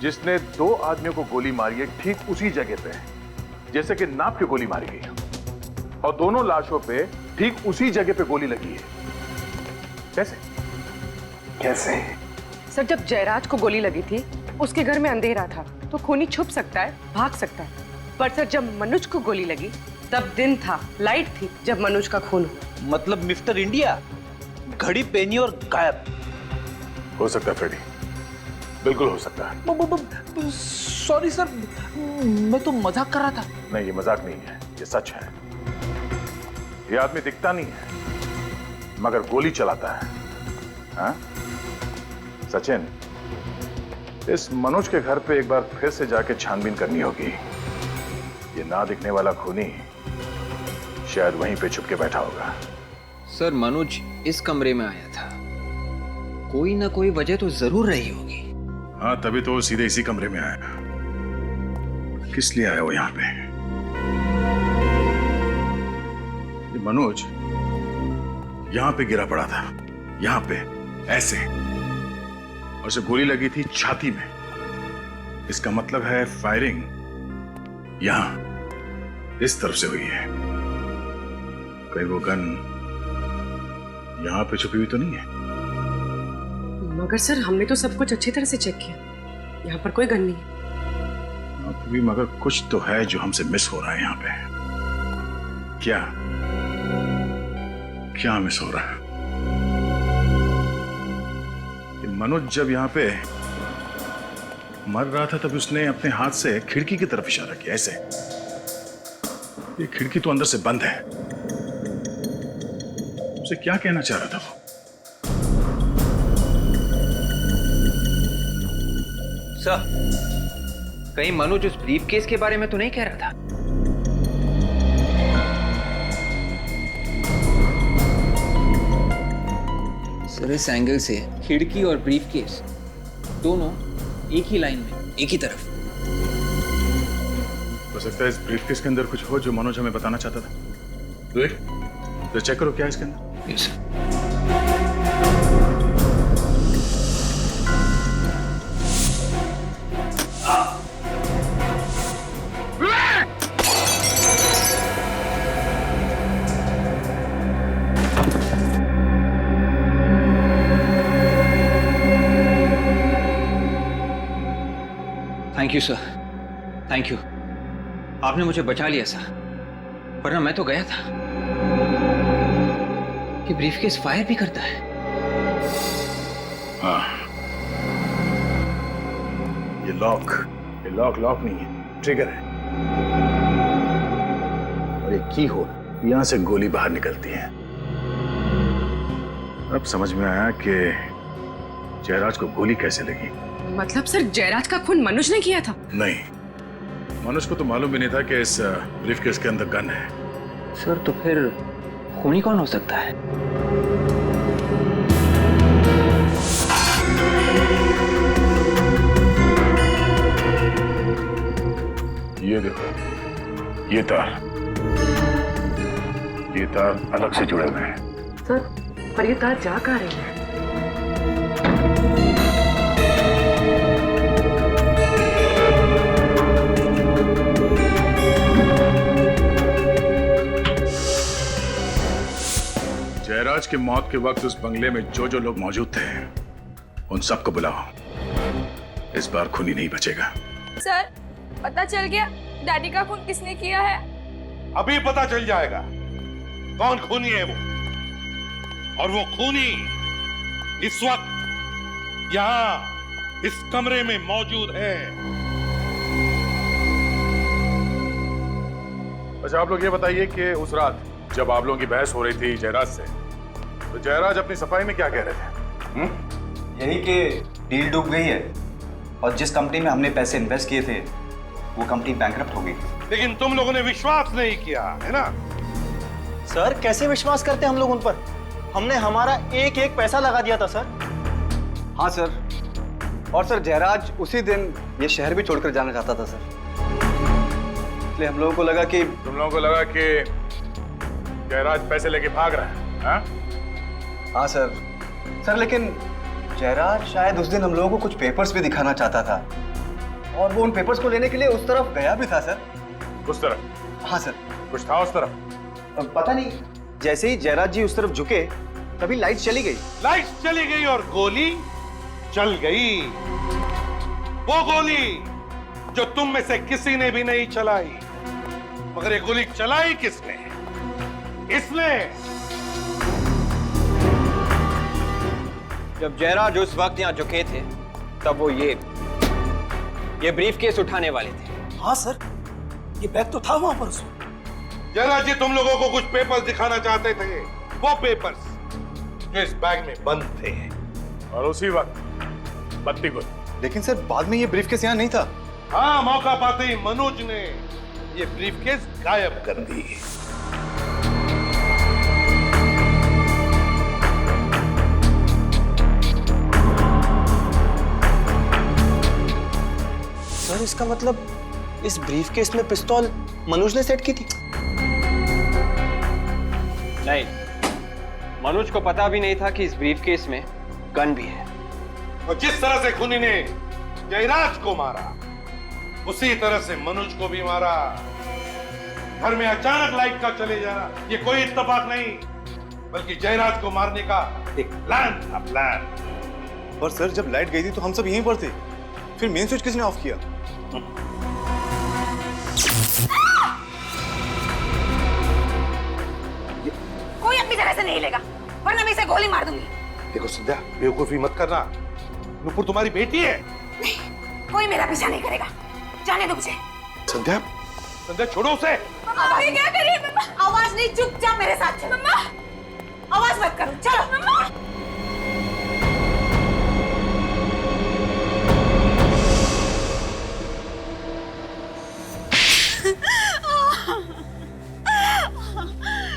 जिसने 2 आदमियों को गोली मारी है ठीक उसी जगह पे, जैसे कि नाप की गोली मारी गई और दोनों लाशों पे ठीक उसी जगह पे गोली लगी है। कैसे? कैसे? सर, जब जयराज को गोली लगी थी उसके घर में अंधेरा था, तो खूनी छुप सकता है, भाग सकता है। पर सर, जब मनोज को गोली लगी तब दिन था, लाइट थी जब मनोज का खून हुआ। मतलब मिस्टर इंडिया घड़ी पहनी और गायब। हो सकता है फ्रेडी, बिल्कुल हो सकता है। सॉरी सर, मैं तो मजाक कर रहा था। नहीं, ये मजाक नहीं है, ये सच है। ये आदमी दिखता नहीं है मगर गोली चलाता है। हाँ? सचिन, इस मनोज के घर पे एक बार फिर से जाके छानबीन करनी होगी। ये ना दिखने वाला खूनी शायद वहीं पे छुप के बैठा होगा। सर, मनोज इस कमरे में आया था, कोई ना कोई वजह तो जरूर रही होगी। हाँ, तभी तो वो सीधे इसी कमरे में आया। किस लिए आया वो यहाँ पे? ये मनोज यहां पे गिरा पड़ा था, यहां पे ऐसे, और उसे गोली लगी थी छाती में। इसका मतलब है फायरिंग यहां इस तरफ से हुई है। कहीं वो गन यहां पे छुपी हुई तो नहीं है? मगर सर, हमने तो सब कुछ अच्छी तरह से चेक किया, यहाँ पर कोई गन नहीं है। भी मगर कुछ तो है जो हमसे मिस हो रहा है यहाँ पे। क्या क्या मिस हो रहा है? मनोज जब यहाँ पे मर रहा था तब उसने अपने हाथ से खिड़की की तरफ इशारा किया, ऐसे। ये खिड़की तो अंदर से बंद है। उसे क्या कहना चाह रहा था वो? सर, कहीं मनोज उस ब्रीफ केस के बारे में तो नहीं कह रहा था? सर, इस एंगल से खिड़की और ब्रीफ केस दोनों एक ही लाइन में, एक ही तरफ। हो सकता है इस ब्रीफकेस के अंदर कुछ हो जो मनोज हमें बताना चाहता था। देख, तो चेक करो क्या है इसके अंदर। Yes sir. Thank you sir, thank you. आपने मुझे बचा लिया सर, वरना मैं तो गया था। कि ब्रीफकेस फायर भी करता है? हाँ, ये लॉक नहीं है, ट्रिगर है। और एक की होल, यहां से गोली बाहर निकलती है। अब समझ में आया कि जयराज को गोली कैसे लगी। मतलब सर, जयराज का खून मनोज ने किया था? नहीं, मनोज को तो मालूम भी नहीं था कि इस ब्रीफकेस के अंदर गन है। सर तो फिर खूनी कौन हो सकता है? ये देखो, ये तार अलग से जुड़े हुए हैं। सर पर ये तार जा कहाँ रही है? जयराज की मौत के वक्त उस बंगले में जो जो लोग मौजूद थे उन सबको बुलाओ। इस बार खूनी नहीं बचेगा। सर पता चल गया डैडी का खून किसने किया है? अभी पता चल जाएगा कौन खूनी है वो, और वो खूनी इस वक्त यहां इस कमरे में मौजूद है। अच्छा, आप लोग ये बताइए कि उस रात जब आप लोगों की बहस हो रही थी जयराज से, तो जयराज अपनी सफाई में क्या कह रहे थे? यही कि डील डूब गई है और जिस कंपनी में हमने पैसे इन्वेस्ट किए थे वो कंपनी बैंकरप्ट हो गई। लेकिन तुम लोगों ने विश्वास नहीं किया है ना? सर कैसे विश्वास करते हम लोग उन पर? हमने हमारा एक एक पैसा लगा दिया था सर। हाँ सर, और सर जयराज उसी दिन ये शहर भी छोड़कर जाना चाहता था सर, इसलिए हम लोगों को लगा कि जयराज पैसे लेके भाग रहा है। हाँ? हाँ सर लेकिन जयराज शायद उस दिन हम लोगों को कुछ पेपर्स भी दिखाना चाहता था और वो उन पेपर्स को लेने के लिए उस तरफ गया भी था सर। उस तरफ? हाँ सर। कुछ था उस तरफ? पता नहीं, जैसे ही जयराज जी उस तरफ झुके तभी लाइट चली गई। लाइट चली गई और गोली चल गई। वो गोली जो तुम में से किसी ने भी नहीं चलाई, मगर ये गोली चलाई किसने? इसने। जब जयराज उस वक्त यहाँ झुके थे तब वो ये ब्रीफ केस उठाने वाले थे। हाँ सर, ये बैग तो था वहां पर उसमें। जयराज जी तुम लोगों को कुछ पेपर्स दिखाना चाहते थे, वो पेपर्स जो इस बैग में बंद थे। और उसी वक्त बत्ती गुल। लेकिन सर बाद में ये ब्रीफकेस यहाँ नहीं था। हाँ, मौका पाते ही मनोज ने ये ब्रीफकेस गायब कर दी। सर इसका मतलब इस ब्रीफकेस में पिस्तौल मनोज ने सेट की थी? नहीं, मनोज को पता भी नहीं था कि इस ब्रीफकेस में गन भी है। और जिस तरह से खूनी ने जयराज को मारा, उसी तरह से मनोज को भी मारा। घर में अचानक लाइट का चले जाना ये कोई इत्तेफाक नहीं, बल्कि जयराज को मारने का एक प्लान था, प्लान। और सर जब लाइट गई थी तो हम सब यहीं पर थे, फिर मेन स्विच किसने ऑफ किया? कोई अपनी जगह से नहीं लेगा, वरना मैं इसे गोली मार दूंगी। देखो संध्या, बेवकूफी मत करना। नुपुर तुम्हारी बेटी है। नहीं, कोई मेरा पीछा नहीं करेगा। जाने दो मुझे। संध्या, संध्या छोड़ो उसे। अभी क्या करिए मम्मा? आवाज नहीं, चुपचाप मेरे साथ चलो। मम्मा, आवाज मत करो, चलो। मम्मा।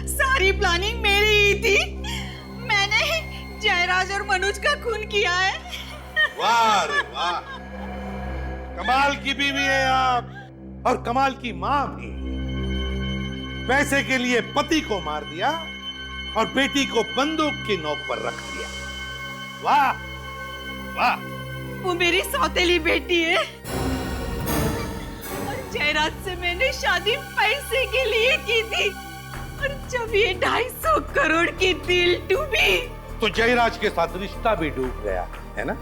सारी प्लानिंग मेरी ही थी। मैंने जयराज और मनोज का खून किया है। वाह रे वाह, कमाल की बीवी है आप, और कमाल की मां भी। पैसे के लिए पति को मार दिया और बेटी को बंदूक की नोक पर रख दिया। वाह वाह। वो मेरी सौतेली बेटी है और जयराज से मैंने शादी पैसे के लिए की थी, और जब ये 250 करोड़ की डील डूबी तो जयराज के साथ रिश्ता भी डूब गया है ना?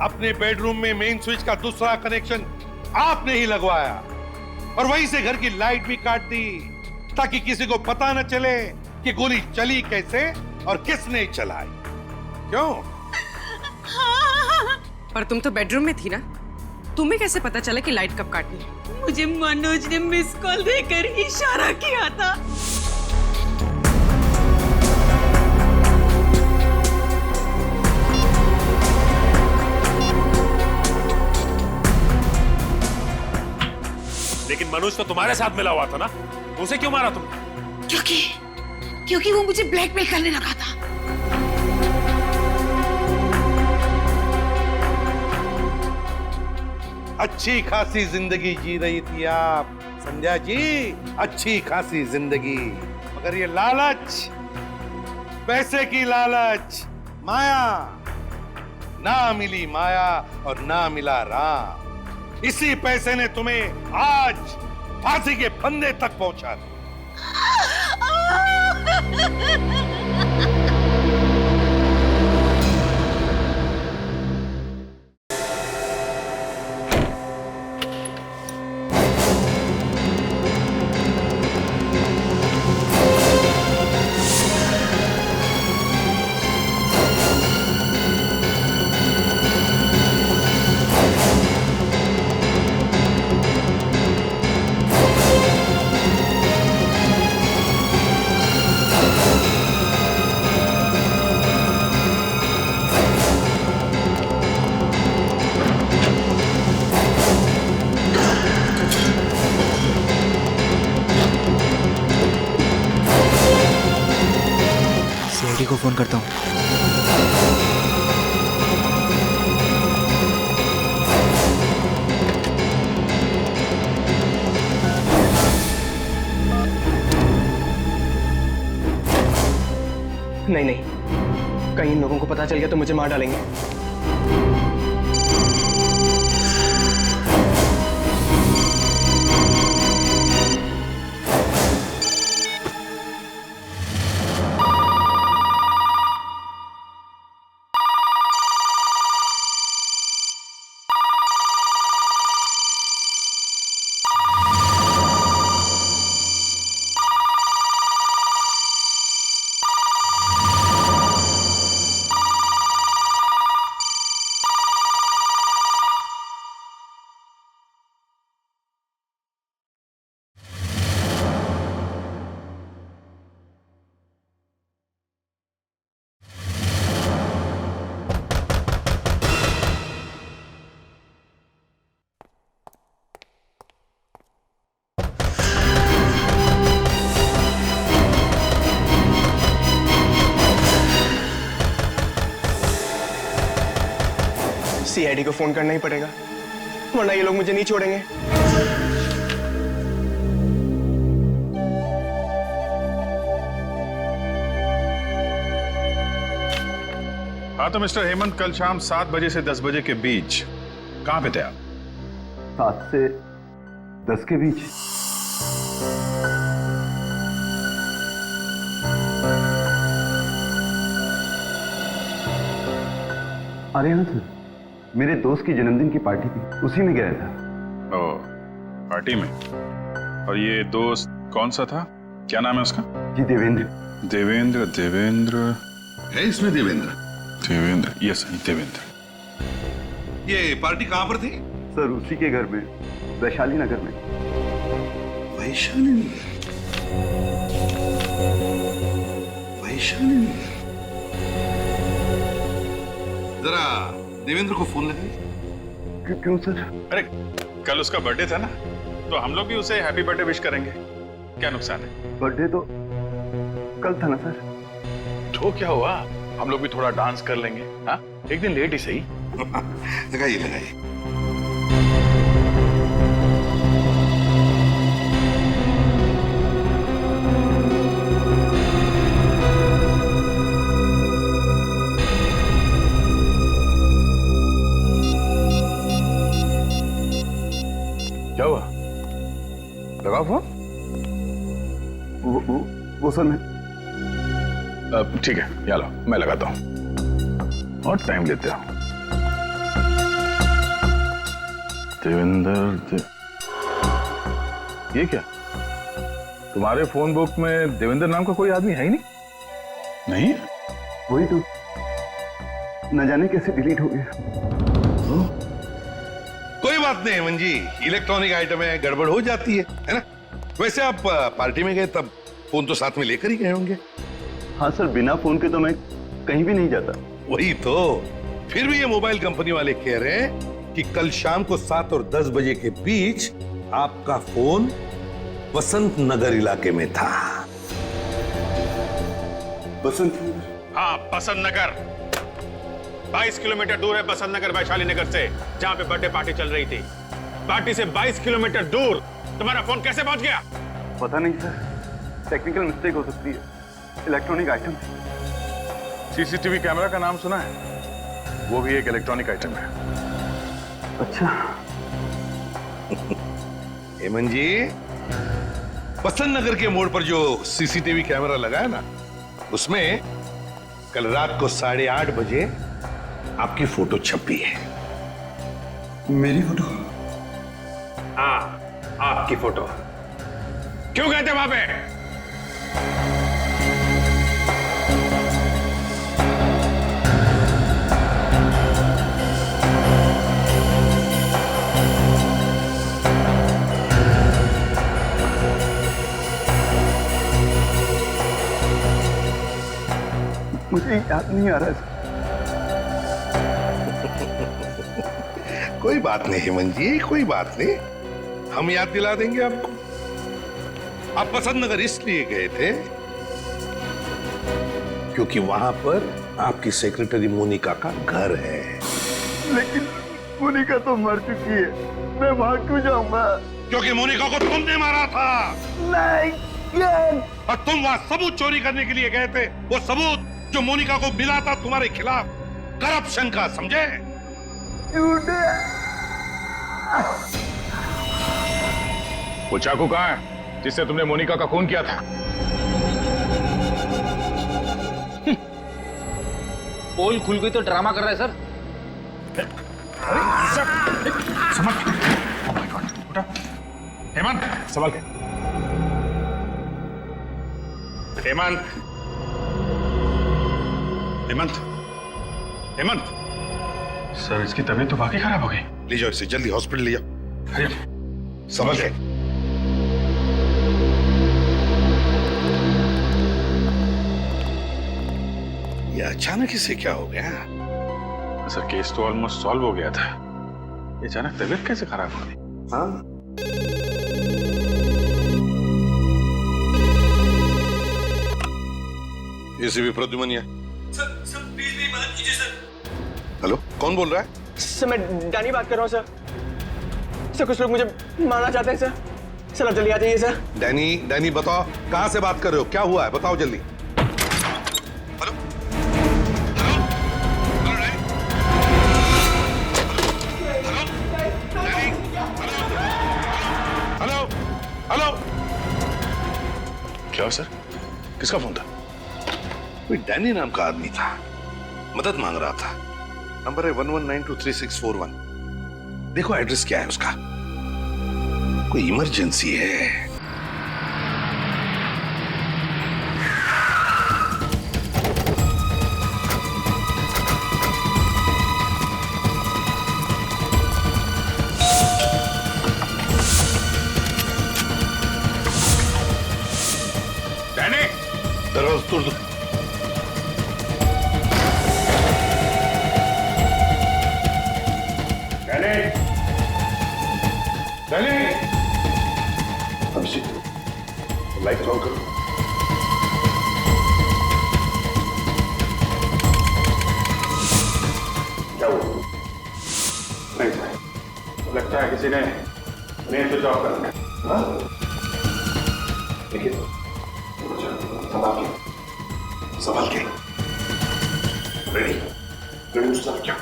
अपने बेडरूम में मेन स्विच का दूसरा कनेक्शन आपने ही लगवाया और वहीं से घर की लाइट भी काट दी, ताकि किसी को पता न चले कि गोली चली कैसे और किसने चलाई। क्यों? पर तुम तो बेडरूम में थी ना, तुम्हें कैसे पता चला कि लाइट कब काटनी है? मुझे मनोज ने मिस कॉल देकर इशारा किया था। मनोज तो तुम्हारे साथ मिला हुआ था ना, उसे क्यों मारा तुमने? क्योंकि वो मुझे ब्लैकमेल करने लगा था। अच्छी खासी जिंदगी जी रही थी आप संध्या जी, अच्छी खासी जिंदगी, मगर ये लालच, पैसे की लालच, माया, ना मिली माया और ना मिला राम। इसी पैसे ने तुम्हें आज फांसी के फंदे तक पहुंचा दिया। सीआईडी को फोन करता हूँ। नहीं, कहीं इन लोगों को पता चल गया तो मुझे मार डालेंगे। सीआईडी को फोन करना ही पड़ेगा, वरना ये लोग मुझे नहीं छोड़ेंगे। हाँ तो मिस्टर हेमंत, कल शाम 7 बजे से 10 बजे के बीच कहां पे थे आप? 7 से 10 के बीच। अरे हाँ सर, मेरे दोस्त की जन्मदिन की पार्टी थी, उसी में गया था। ओह, पार्टी में? और ये दोस्त कौन सा था? क्या नाम है उसका? जी देवेंद्र। देवेंद्र है इसमें देवेंद्र? यस देवेंद्र। ये पार्टी कहां पर थी? सर उसी के घर में, वैशाली नगर में। वैशाली नगर? जरा देवेंद्र को फोन लगाइए। क्यों सर? अरे कल उसका बर्थडे था ना, तो हम लोग भी उसे हैप्पी बर्थडे विश करेंगे, क्या नुकसान है? बर्थडे तो कल था ना सर। तो क्या हुआ, हम लोग भी थोड़ा डांस कर लेंगे। हाँ, एक दिन लेट ही सही। लगाइए। क्या हुआ? लगाओ फोन। वो सर मैं। ठीक है, यहाँ लो, मैं लगाता हूँ और टाइम लेते हो। देवेंद्र ये क्या? तुम्हारे फोन बुक में देवेंद्र नाम का कोई आदमी है ही नहीं। नहीं? वही तो, न जाने कैसे डिलीट हो गया। कोई बात नहीं हेमंत जी, इलेक्ट्रॉनिक आइटम है, गड़बड़ हो जाती है ना? वैसे आप पार्टी में गए तब फोन तो साथ में लेकर ही गए होंगे। हाँ सर, बिना फोन के तो मैं कहीं भी नहीं जाता। वही तो, फिर भी ये मोबाइल कंपनी वाले कह रहे हैं कि कल शाम को 7 और 10 बजे के बीच आपका फोन बसंत नगर इलाके में था। बसंत नगर? हाँ, बसंत नगर। 22 किलोमीटर दूर है बसंत नगर वैशाली नगर से, जहां पे बर्थडे पार्टी चल रही थी। पार्टी से 22 किलोमीटर दूर तुम्हारा फोन कैसे पहुंच गया? पता नहीं सर, टेक्निकल मिस्टेक हो सकती है। Electronic item. सीसीटीवी कैमरा का नाम सुना है? वो भी एक इलेक्ट्रॉनिक आइटम है। अच्छा। हेमंत जी, बसंत नगर के मोड़ पर जो सीसीटीवी कैमरा लगा है ना, उसमें कल रात को 8:30 बजे आपकी फोटो छपी है। मेरी फोटो? हाँ, आपकी फोटो। क्यों गए थे वहां पे? मुझे याद नहीं आ रहा है। कोई बात नहीं हेमंत जी, कोई बात नहीं, हम याद दिला देंगे आपको। आप बसंत नगर इसलिए गए थे क्योंकि वहां पर आपकी सेक्रेटरी मोनिका का घर है। लेकिन मोनिका तो मर चुकी है, मैं वहां क्यों जाऊंगा? क्योंकि मोनिका को तुमने मारा था। नहीं, और तुम वहां सबूत चोरी करने के लिए गए थे, वो सबूत जो मोनिका को मिला था तुम्हारे खिलाफ करप्शन का, समझे? वो चाकू कहाँ है जिससे तुमने मोनिका का खून किया था? पोल खुल गई तो ड्रामा कर रहा है सर। समझ। ओह माय गॉड, उठा। हेमंत, संभाल के। हेमंत, हेमंत, हेमंत। सर, इसकी तबीयत तो वाकई खराब हो गई। ले जाओ इसे, जल्दी हॉस्पिटल ले जाओ। अरे समझ गए? ये अचानक इसे क्या हो गया? सर, केस तो ऑलमोस्ट सॉल्व हो गया था, ये अचानक तबीयत कैसे खराब हो गई? हाँ, एसीपी प्रद्युमन। सर प्लीज मेरी मदद कीजिए सर। हेलो, कौन बोल रहा है? सर, मैं डैनी बात कर रहा हूँ सर। सर, कुछ लोग मुझे मारना चाहते हैं सर। सर, आप जल्दी आ जाइए सर। डैनी बताओ, कहां से बात कर रहे हो? क्या हुआ है, बताओ जल्दी। Hello, hello, hello. क्या सर, किसका फोन था? कोई डैनी नाम का आदमी था, मदद मांग रहा था। नंबर है 11923641। देखो एड्रेस क्या है उसका, कोई इमरजेंसी है। डैनी, दरवाजा तोड़ दो। अभिषेक, लाइट ऑन करो। क्या हुआ? नहीं सर, लगता है किसी ने मेन स्विच ऑफ कर दिया। हाँ? देखिए, संभाल के। रेडी उस तरफ क्या?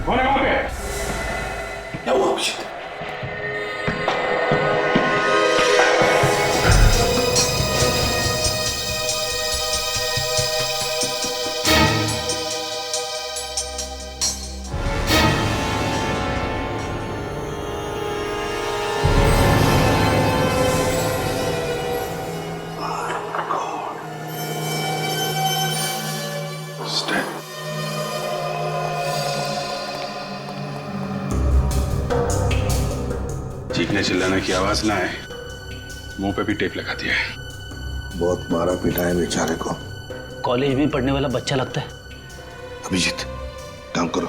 कौन है वहां पे? क्या हुआ अभिषेक? चीखने चिल्लाने की आवाज ना आए, मुंह पे भी टेप लगा दिया है। बहुत मारा पीटा है बेचारे को। कॉलेज में पढ़ने वाला बच्चा लगता है। अभिजीत काम करो,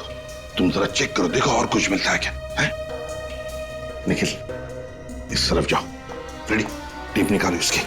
तुम जरा चेक करो, देखो और कुछ मिलता है क्या है? निखिल इस तरफ जाओ, रेडी, टेप निकालो इसकी।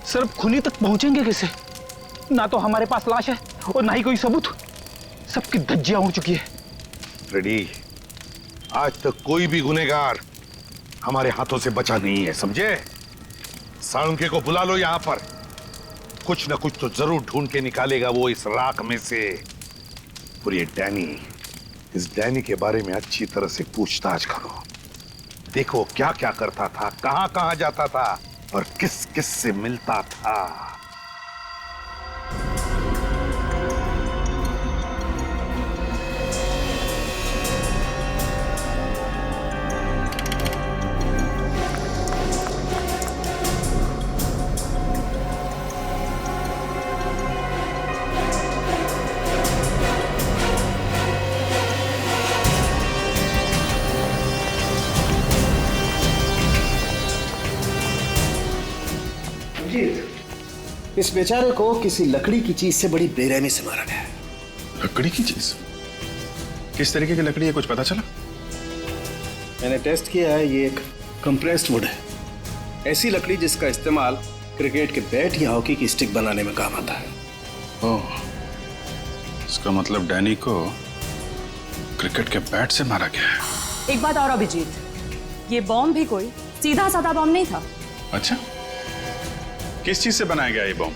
सर खूनी तक पहुंचेंगे कैसे? ना तो हमारे पास लाश है और ना ही कोई सबूत। सबकी धज्जियां उड़ चुकी है। रेडी, आज तक कोई भी गुनहगार हमारे हाथों से बचा नहीं है, समझे? साळुंखे को बुला लो यहां पर, कुछ ना कुछ तो जरूर ढूंढ के निकालेगा वो इस राख में से। और ये डैनी, इस डैनी के बारे में अच्छी तरह से पूछताछ करो, देखो क्या क्या करता था, कहां कहां जाता था और किस किस से मिलता था। इस बेचारे को किसी लकड़ी की चीज से बड़ी बेरहमी से मारा गया है। लकड़ी की चीज? किस तरीके की लकड़ी है, कुछ पता चला? मैंने टेस्ट किया है, ये एक कंप्रेस्ड वुड है, ऐसी लकड़ी जिसका इस्तेमाल क्रिकेट के बैट या हॉकी की स्टिक बनाने में काम आता है। ओह, इसका मतलब डैनी को क्रिकेट के बैट से मारा गया है। एक बात और अभिजीत, ये बॉम्ब भी कोई सीधा साधा बॉम्ब नहीं था। अच्छा, किस चीज से बनाया गया ये बॉम्ब?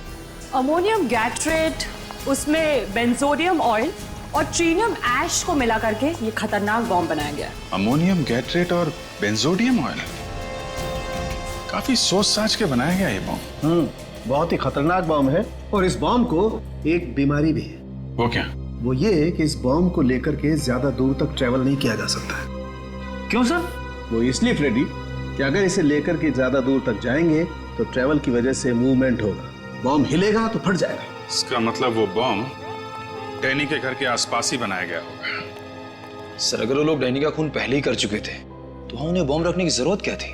अमोनियम गैट्रेट, उसमें बेंजोडियम ऑयल और ट्रीनियम ऐश को मिला करके ये खतरनाक बॉम्ब बनाया गया है। अमोनियम गैट्रेट और बेंजोडियम ऑयल, काफी सोच साच के बनाया गया ये बॉम्ब। बहुत ही खतरनाक बॉम्ब है। और इस बॉम्ब को एक बीमारी भी है। वो क्या? वो ये कि इस बॉम्ब को लेकर के ज्यादा दूर तक ट्रेवल नहीं किया जा सकता है। क्यों सर? वो इसलिए फ्रेडी कि अगर इसे लेकर के ज्यादा दूर तक जाएंगे तो ट्रेवल की वजह से मूवमेंट होगा, बॉम्ब हिलेगा तो फट जाएगा। इसका मतलब वो बॉम्ब डैनी के घर के आसपास ही बनाया गया होगा। सर अगर वो लोग डैनी का खून पहले ही कर चुके थे तो हाँ, उन्हें बॉम्ब रखने की जरूरत क्या थी?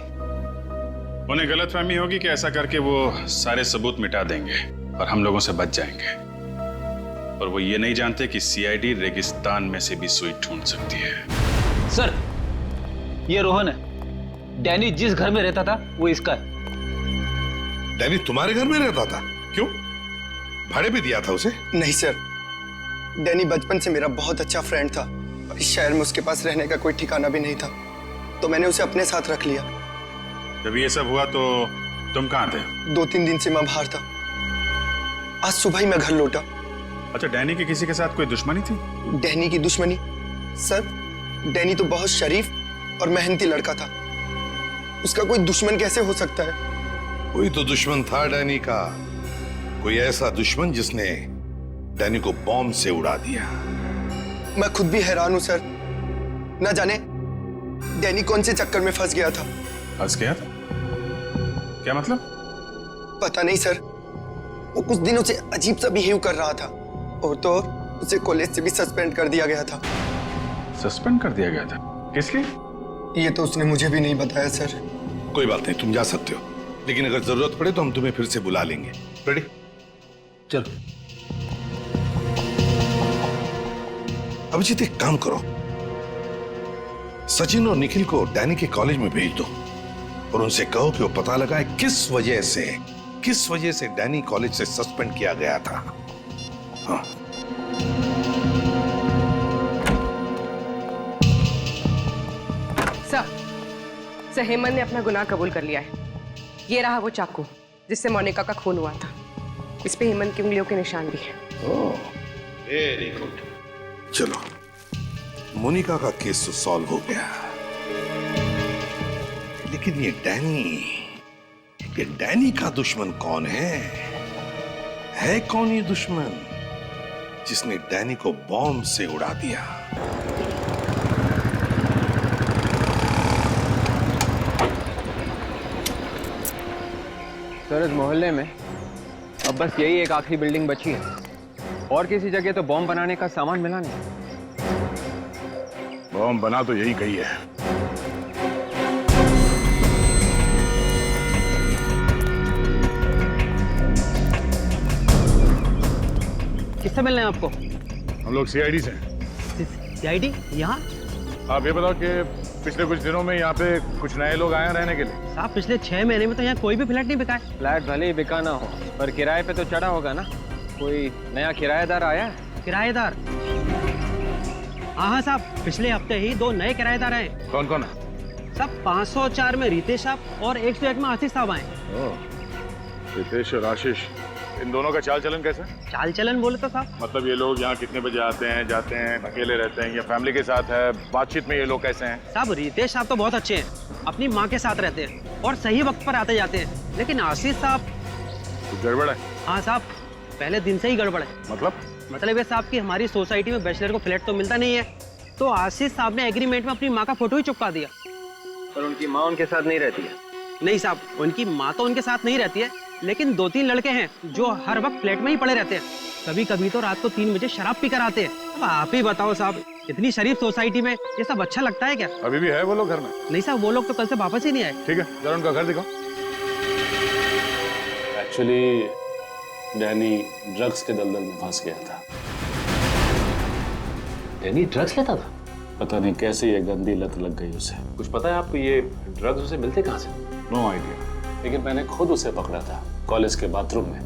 उन्हें गलतफहमी होगी कि ऐसा करके वो सारे सबूत मिटा देंगे और हम लोगों से बच जाएंगे। और वो ये नहीं जानते कि सीआईडी रेगिस्तान में से भी सुई ढूंढ सकती है। सर ये रोहन है, डैनी जिस घर में रहता था वो इसका है। डैनी तुम्हारे घर में रहता था? क्यों, भाड़े भी दिया था उसे? नहीं सर, डैनी बचपन से मेरा बहुत अच्छा फ्रेंड था और इस शहर में उसके पास रहने का कोई ठिकाना भी नहीं था, तो मैंने उसे अपने साथ रख लिया। जब ये सब हुआ तो तुम कहाँ थे? 2-3 दिन से मैं बाहर था, आज सुबह ही मैं घर लौटा। अच्छा, डैनी की किसी के साथ कोई दुश्मनी थी? डैनी की दुश्मनी? सर डैनी तो बहुत शरीफ और मेहनती लड़का था, उसका कोई दुश्मन कैसे हो सकता है? कोई तो दुश्मन था डैनी का, कोई ऐसा दुश्मन जिसने डैनी को बॉम्ब से उड़ा दिया। मैं खुद भी हैरान हूं सर, ना जाने डैनी कौन से चक्कर में फंस गया था। फंस गया था? क्या मतलब? पता नहीं सर, वो कुछ दिनों से अजीब सा बिहेव कर रहा था और तो उसे कॉलेज से भी सस्पेंड कर दिया गया था। सस्पेंड कर दिया गया था? किस लिए? ये तो उसने मुझे भी नहीं बताया सर। कोई बात नहीं, तुम जा सकते हो, लेकिन अगर जरूरत पड़े तो हम तुम्हें फिर से बुला लेंगे। रेडी? चलो। अभिजीत, एक काम करो, सचिन और निखिल को डैनी के कॉलेज में भेज दो और उनसे कहो कि वो पता लगाए किस वजह से डैनी कॉलेज से सस्पेंड किया गया था। हाँ। सर, हेमंत ने अपना गुनाह कबूल कर लिया है। ये रहा वो चाकू जिससे मोनिका का खून हुआ था। इस पे हेमंत की उंगलियों के निशान भी हैं। ओह, वेरी गुड। चलो, मोनिका का केस तो सॉल्व हो गया, लेकिन ये डैनी का दुश्मन कौन है? कौन ये दुश्मन जिसने डैनी को बॉम्ब से उड़ा दिया? सर, इस मोहल्ले में अब बस यही एक आखिरी बिल्डिंग बची है और किसी जगह तो बॉम्ब बनाने का सामान मिला नहीं। बॉम्ब बना तो यही कही है। किससे मिलना है आपको? हम लोग सीआईडी से। सीआईडी? यहाँ? आप ये बताओ कि पिछले कुछ दिनों में यहाँ पे कुछ नए लोग आए हैं रहने के लिए? साहब, पिछले 6 महीने में तो यहाँ कोई भी फ्लैट नहीं बिका है। फ्लैट भले ही बिका ना हो, पर किराए पे तो चढ़ा होगा ना। कोई नया किराएदार आया है? किराएदार? हाँ साहब, पिछले हफ्ते ही 2 नए किराएदार आए। कौन कौन? सब 504 में रितेश साहब और 101 में आशीष साहब आए। रितेश और आशीष, इन दोनों का चाल चलन कैसा? चाल चलन बोले तो साहब, मतलब ये लोग यहाँ कितने बजे आते हैं, जाते हैं, अकेले रहते हैं या फैमिली के साथ है? बातचीत में ये लोग कैसे हैं? साहब, रितेश साहब तो बहुत अच्छे हैं, अपनी माँ के साथ रहते हैं और सही वक्त पर आते जाते हैं। लेकिन आशीष साहब कुछ गड़बड़ है? हाँ साहब, पहले दिन से ही गड़बड़ है। मतलब ये साहब कि हमारी सोसाइटी में बैचलर को फ्लैट तो मिलता नहीं है, तो आशीष साहब ने एग्रीमेंट में अपनी माँ का फोटो ही चिपका दिया। पर उनकी माँ उनके साथ नहीं रहती है। नहीं साहब, उनकी माँ तो उनके साथ नहीं रहती है, लेकिन 2-3 लड़के हैं जो हर वक्त फ्लैट में ही पड़े रहते हैं। कभी कभी तो रात को 3 बजे शराब पीकर आते हैं। अब आप ही बताओ साहब, इतनी शरीफ सोसाइटी में ये सब अच्छा लगता है क्या? अभी भी है वो लोग घर में? नहीं साहब, वो लोग तो कल से वापस ही नहीं आए। ठीक है, जरा उनका घर दिखाओ। एक्चुअली डैनी ड्रग्स के दलदल में फंस गया था। डैनी ड्रग्स लेता था? पता नहीं कैसे ये गंदी लत लग गई उसे। कुछ पता है आपको ये ड्रग्स उसे मिलते कहाँ से? No idea. लेकिन मैंने खुद उसे पकड़ा था कॉलेज के बाथरूम में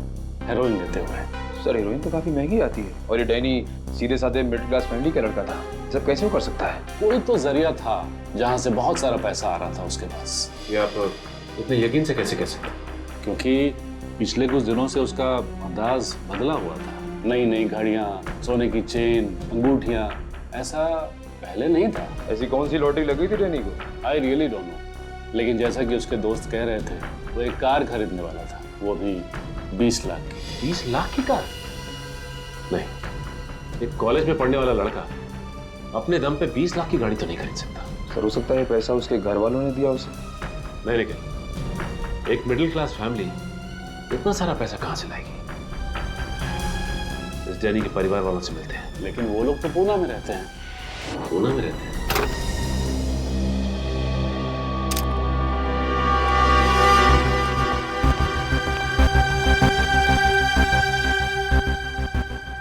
हेरोइन लेते हुए। सर, हेरोइन तो काफी महंगी आती है और ये डैनी सीधे साधे मिडिल क्लास फैमिली का लड़का था। सब कैसे वो कर सकता है? कोई तो जरिया था जहाँ से बहुत सारा पैसा आ रहा था उसके पास। ये आप इतने यकीन से कैसे कह सकते? क्योंकि पिछले कुछ दिनों से उसका अंदाज बदला हुआ था। नई नई घड़ियां, सोने की चेन, अंगूठियां, ऐसा पहले नहीं था। ऐसी कौन सी लॉटरी लगी थी डैनी को? I really don't know. लेकिन जैसा कि उसके दोस्त कह रहे थे, वो एक कार खरीदने वाला था, वो भी 20 लाख की। 20 लाख की कार? नहीं, एक कॉलेज में पढ़ने वाला लड़का अपने दम पे 20 लाख की गाड़ी तो नहीं खरीद सकता। सर, हो सकता है पैसा उसके घर वालों ने दिया उसे। नहीं, लेकिन एक मिडिल क्लास फैमिली इतना सारा पैसा कहां से लाएगी? इस डैनी के परिवार वालों से मिलते हैं। लेकिन वो लोग तो पूना में रहते हैं। पूना में रहते हैं?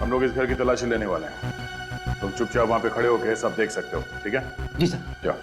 हम लोग इस घर की तलाशी लेने वाले हैं। तुम चुपचाप वहां पे खड़े होकर सब देख सकते हो, ठीक है? जी सर। जाओ।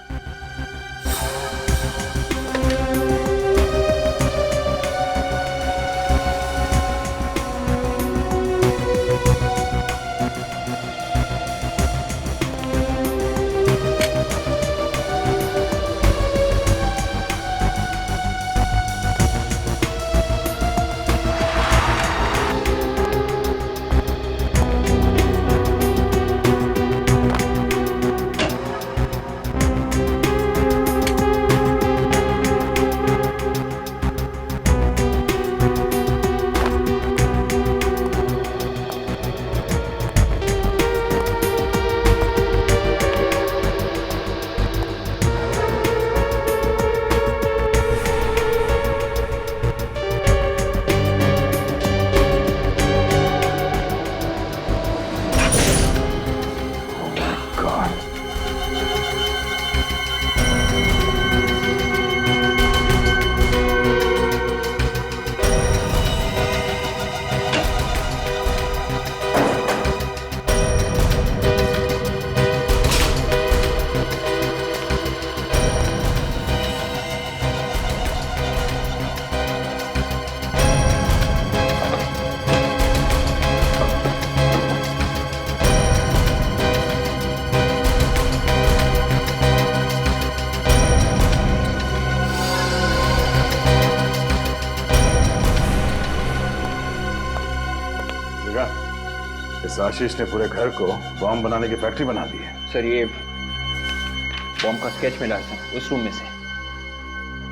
आशीष ने पूरे घर को बॉम्ब बनाने की फैक्ट्री बना दी है। सर ये बॉम्ब का स्केच मिला है सर उस रूम में से।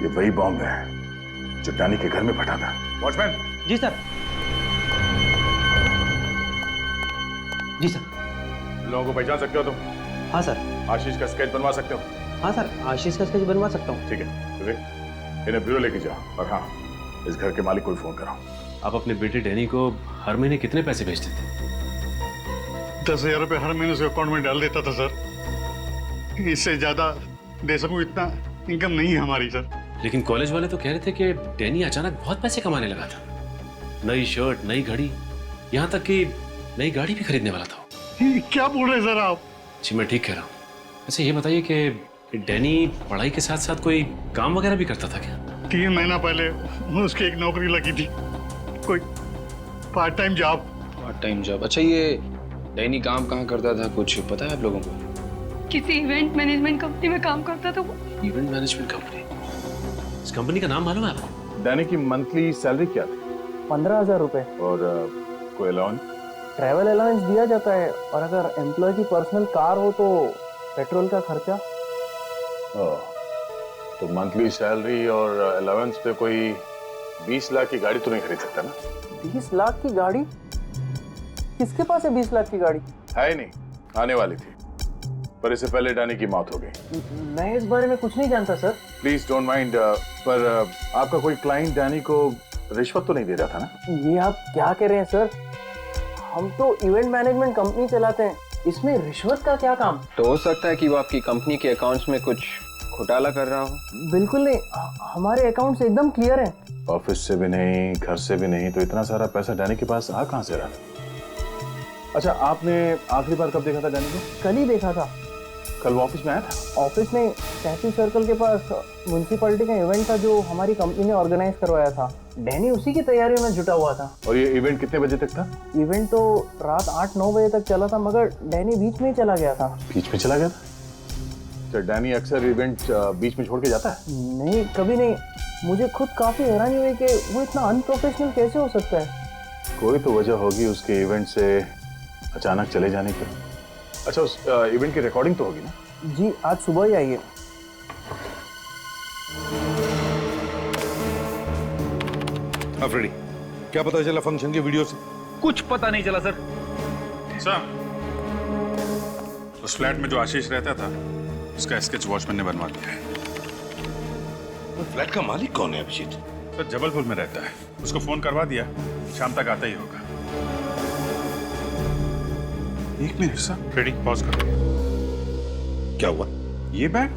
ये वही बॉम्ब है जो डैनी के घर में फटा था। वॉचमैन। जी सर। जी सर। लोगों को पहचान सकते हो तुम? हाँ सर। आशीष का स्केच बनवा सकते हो? हाँ सर, आशीष का स्केच बनवा सकता हूँ। ठीक है, इन्हें ब्यूरो लेके जाओ और हाँ, इस घर के मालिक को भी फोन कराओ। आप अपने बेटे डैनी को हर महीने कितने पैसे भेजते थे? 10,000 रुपए हर महीने उसके अकाउंट में डाल देता था सर। इससे ज्यादा दे सकूं इतना इनकम नहीं है हमारी सर। लेकिन कॉलेज वाले तो कह रहे थे कि डैनी अचानक बहुत पैसे कमाने लगा था। नई शर्ट, नई घड़ी, यहाँ तक कि नई गाड़ी भी खरीदने वाला था। क्या बोल रहे हैं सर आप? जी मैं ठीक कह रहा हूँ। वैसे ये बताइए कि डैनी पढ़ाई के साथ साथ कोई काम वगैरह भी करता था क्या? 3 महीना पहले उसकी एक नौकरी लगी थी, कोई part time job. Part time job? अच्छा ये डैनी काम कहाँ करता था, कुछ पता है आप लोगों को? किसी इवेंट मैनेजमेंट कंपनी में काम करता था वो। Event management company? इस कंपनी का नाम मालूम है आपको? डैनी की मंथली सैलरी क्या थी? 15,000 रुपए। और कोई अलाउंस? ट्रैवल अलाउंस दिया जाता है, और अगर एम्प्लॉय की पर्सनल कार हो तो पेट्रोल का खर्चा। तो मंथली सैलरी और अलाउंस पे कोई 20 लाख की गाड़ी तो नहीं खरीद सकता ना? 20 लाख की गाड़ी? किसके पास है 20 लाख की गाड़ी? है ही नहीं, आने वाली थी, पर इससे पहले डैनी की मौत हो गई। मैं इस बारे में कुछ नहीं जानता सर। प्लीज डोंट माइंड, पर आपका कोई क्लाइंट डैनी को रिश्वत तो नहीं दे रहा था ना? ये आप क्या कह रहे हैं सर? हम तो इवेंट मैनेजमेंट कंपनी चलाते हैं, इसमें रिश्वत का क्या काम? तो हो सकता है कि वो आपकी कंपनी के अकाउंट्स में कुछ घोटाला कर रहा हो। बिल्कुल नहीं, हमारे अकाउंट्स एकदम क्लियर हैं। ऑफिस से भी नहीं, घर से भी नहीं, तो इतना सारा पैसा डैनी के पास आ कहां से रहा? अच्छा, आपने आखिरी बार कब देखा था डैनी को? कल ही देखा था। कल वो ऑफिस में आया था? ऑफिस में टैक्सी सर्कल के पास म्युनिसिपैलिटी का इवेंट था जो हमारी कंपनी ने ऑर्गेनाइज करवाया था। डैनी उसी की तैयारियों में जुटा हुआ था। और ये इवेंट कितने बजे तक था? इवेंट तो रात 8-9 बजे तक चला था, मगर डैनी बीच में ही चला गया था। बीच में चला गया था? तो डैनी अक्सर इवेंट बीच में छोड़ के जाता है? नहीं, कभी नहीं। मुझे खुद काफी हैरानी हुई कि वो इतना अनप्रोफेशनल कैसे हो सकता है। कोई तो वजह होगी उसके इवेंट से अचानक चले जाने की। अच्छा, उस इवेंट की रिकॉर्डिंग तो होगी ना? जी, आज सुबह ही आई है। अफरीदी, क्या पता चला फंक्शन की वीडियो से? कुछ पता नहीं चला सर। सर, उस फ्लैट में जो आशीष रहता था उसका स्केच वॉचमैन ने बनवा दिया है। फ्लैट का मालिक कौन है अभिजीत? सर, जबलपुर में रहता है, उसको फोन करवा दिया, शाम तक आता ही होगा। 1 मिनट सर, रेडी, पॉज करो। क्या हुआ? ये बैग?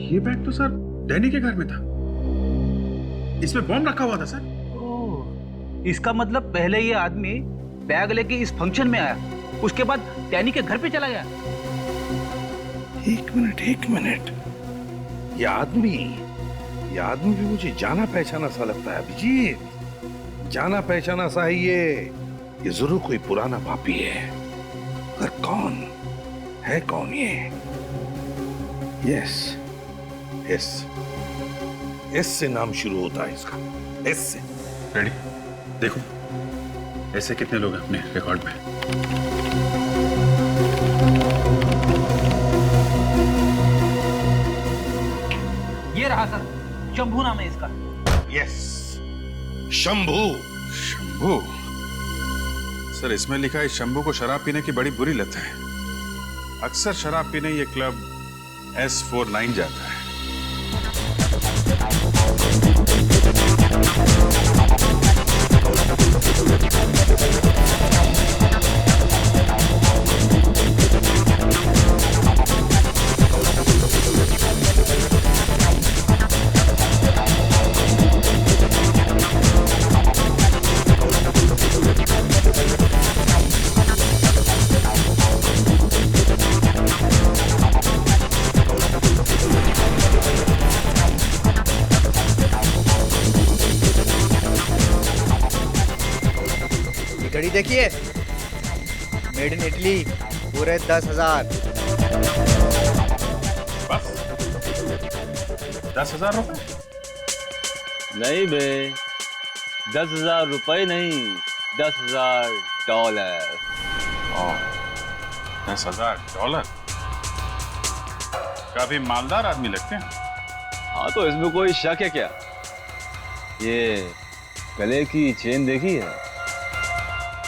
ये बैग तो सर डैनी के घर में था। इसमें बॉम्ब रखा हुआ था सर। ओह, इसका मतलब पहले ये आदमी बैग लेके इस फंक्शन में आया, उसके बाद डैनी के घर पे चला गया। एक मिनट, ये आदमी भी मुझे जाना पहचाना सा लगता है अभिजीत। जाना पहचाना सा है ये जरूर कोई पुराना पापी है। पर कौन ये? यस, एस से नाम शुरू होता है इसका, एस से। रेडी, देखो ऐसे कितने लोग हैं अपने रिकॉर्ड में। ये रहा सर, शंभू नाम है इसका। यस, शंभू। सर, इसमें लिखा है शंभू को शराब पीने की बड़ी बुरी लत है। अक्सर शराब पीने ये क्लब S49 जाता है। घड़ी देखिए, मेड इन इटली, पूरे 10,000। बस 10,000 रुपए? नहीं बे, 10,000 रुपए नहीं, $10,000। 10,000? काफी मालदार आदमी लगते हैं। हाँ तो इसमें कोई शक है क्या? ये गले की चेन देखी है?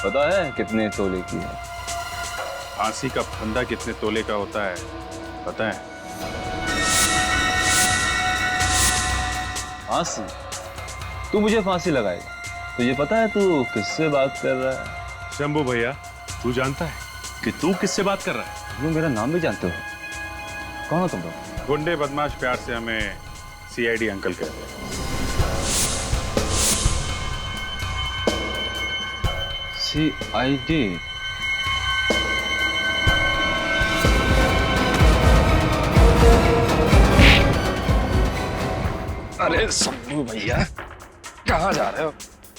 पता है कितने तोले की है? फांसी का फंदा कितने तोले का होता है पता है? फांसी? तू मुझे फांसी लगाएगा? तुझे पता है तू किससे बात कर रहा है? शंभू भैया, तू जानता है कि तू किससे बात कर रहा है? तुम मेरा नाम भी जानते हो? कौन हो तुम लोग? गुंडे बदमाश प्यार से हमें CID अंकल कहते हैं। CID? अरे शंभू भैया, कहाँ जा रहे हो?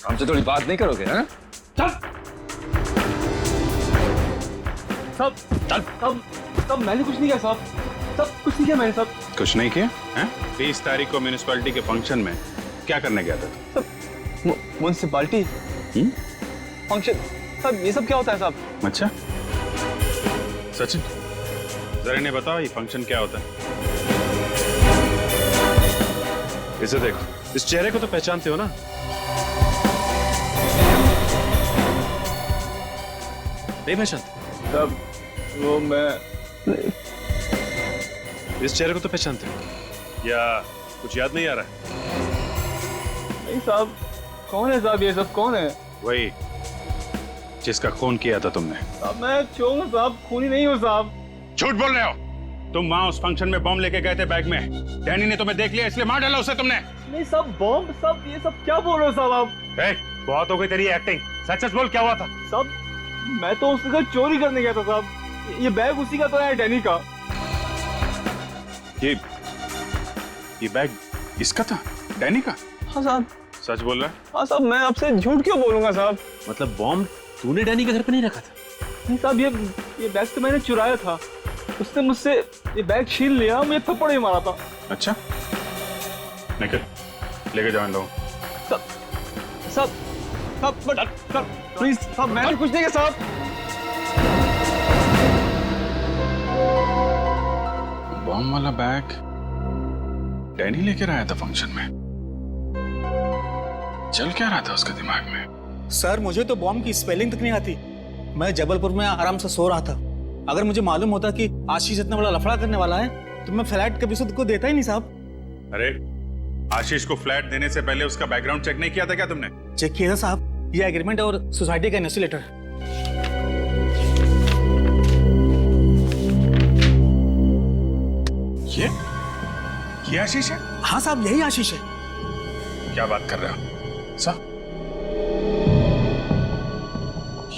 हमसे थोड़ी बात नहीं करोगे? हैं? चल। सब मैंने कुछ नहीं किया साहब, सब कुछ नहीं किया मैंने साहब। कुछ नहीं किया? हैं? 30 तारीख को म्यूनिसिपैलिटी के फंक्शन में क्या करने गया था? Municipality function? साहब ये सब क्या होता है साहब? अच्छा सचिन, जरा इन्हें बताओ ये फंक्शन क्या होता है? इसे देखो, इस चेहरे को तो पहचानते हो ना? नहीं पहचानते? साहब वो मैं इस चेहरे को तो पहचानते हो या कुछ याद नहीं आ रहा है? नहीं साहब, कौन है साहब? ये सब कौन है? वही जिसका खून किया था तुमने। साहब मैं चोर हूँ साहब, खूनी नहीं हूँ साहब। झूठ बोल रहे हो। तुम वहां उस फंक्शन में बॉम्ब लेके गए थे बैग में। डैनी ने तुम्हें देख लिया इसलिए मार डाला उसे तुमने। नहीं साहब, बॉम्ब सब ये सब क्या बोल रहे हो साहब आप? बहुत हो गई तेरी एक्टिंग, सच सच बोल क्या हुआ था? साहब मैं तो उसके घर चोरी करने गया था साहब। ये बैग उसी का तो है, डैनी का। ये बैग इसका था? डैनी का? हाँ साहब। सच बोल रहा है? हाँ साहब, मैं आपसे झूठ क्यों बोलूंगा साहब? मतलब बॉम्ब तूने डैनी के घर पे नहीं रखा था? नहीं साहब, ये बैग तो मैंने चुराया था। उसने मुझसे ये बैग छीन लिया, मुझे थप्पड़ ही मारा था। अच्छा, निकल, लेके जाओ इन लोगों। साहब प्लीज साहब, मैंने कुछ नहीं किया साहब। बॉम्ब वाला बैग डैनी लेकर आया था फंक्शन में। चल क्या रहा था उसके दिमाग में? सर मुझे तो बॉम्ब की स्पेलिंग तक नहीं आती। मैं जबलपुर में आराम से सो रहा था। अगर मुझे मालूम होता कि आशीष इतना बड़ा लफड़ा करने वाला है तो मैं फ्लैट कभी खुद को देता ही नहीं साहब। अरे आशीष को फ्लैट देने से पहले उसका बैकग्राउंड चेक नहीं किया था क्या तुमने? चेक किया था साहब, ये एग्रीमेंट और सोसाइटी का एनओसी लेटर। ये आशीष है? हाँ साहब, यही आशीष है। क्या बात कर रहे हो साहब?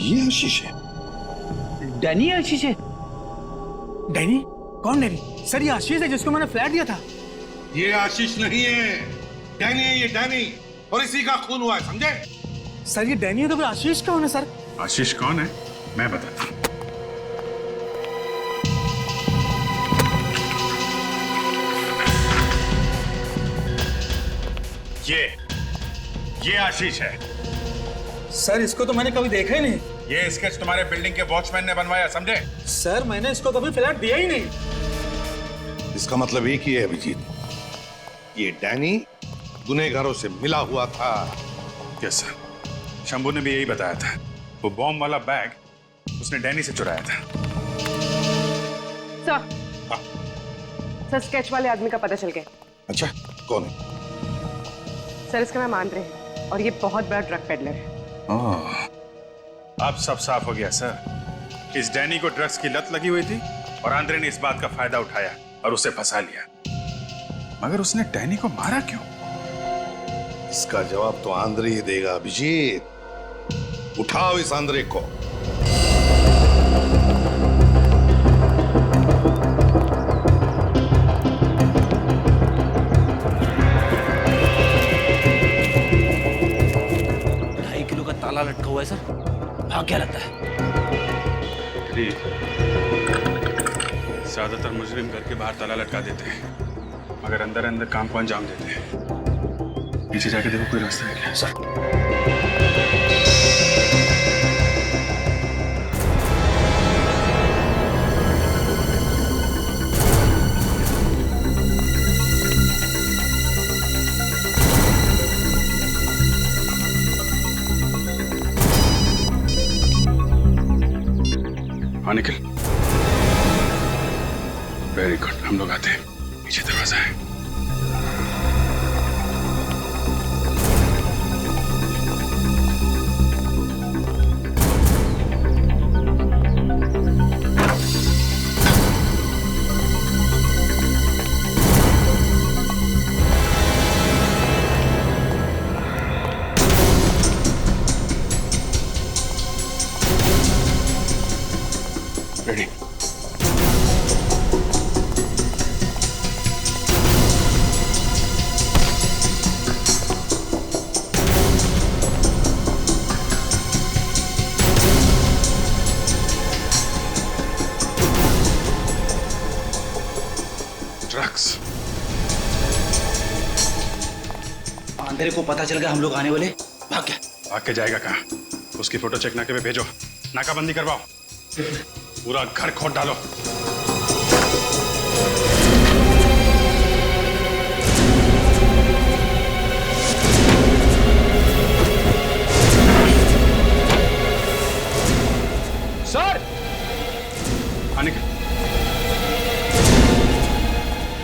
ये आशीष है? डैनी आशीष है? डैनी? कौन डैनी? सर ये आशीष है जिसको मैंने फ्लैट दिया था। ये आशीष नहीं है, डैनी है ये, डैनी। और इसी का खून हुआ है, समझे? सर ये डैनी है तो फिर आशीष कौन है सर? आशीष कौन है मैं बताता हूं। ये आशीष है। सर इसको तो मैंने कभी देखा ही नहीं। ये स्केच तुम्हारे बिल्डिंग के वॉचमैन ने बनवाया, समझे? सर मैंने इसको कभी फ्लैट दिया ही नहीं। इसका मतलब एक ही है अभिजीत, ये डैनी गुनहगारों से मिला हुआ था। यस सर, शंभू ने भी यही बताया था। वो बॉम्ब वाला बैग उसने डैनी से चुराया था। सर स्केच वाले आदमी का पता चल गया। अच्छा, कौन है? सर इसका नाम आंद्रे है और ये बहुत बड़ा ड्रग पेडलर है। अब सब साफ हो गया सर। इस डैनी को ड्रग्स की लत लगी हुई थी और आंद्रे ने इस बात का फायदा उठाया और उसे फंसा लिया। मगर उसने डैनी को मारा क्यों? इसका जवाब तो आंद्रे ही देगा अभिजीत। उठाओ इस आंद्रे को। ताला लटका हुआ है सर, भाग क्या लगता है? ज्यादातर मुजरिम घर के बाहर ताला लटका देते हैं मगर अंदर अंदर काम को अंजाम देते हैं। पीछे जाके देखो कोई रास्ता है क्या। सर हाँ निकल। वेरी गुड, हम लोग आते हैं। पीछे दरवाजा है। रेडी। ड्रग्स। अंधेरे को पता चल गया हम लोग आने वाले, भाग गया। भाग के जाएगा कहाँ? उसकी फोटो चेक नाके पे भेजो, नाकाबंदी करवाओ, पूरा घर खोद डालो। सर आने का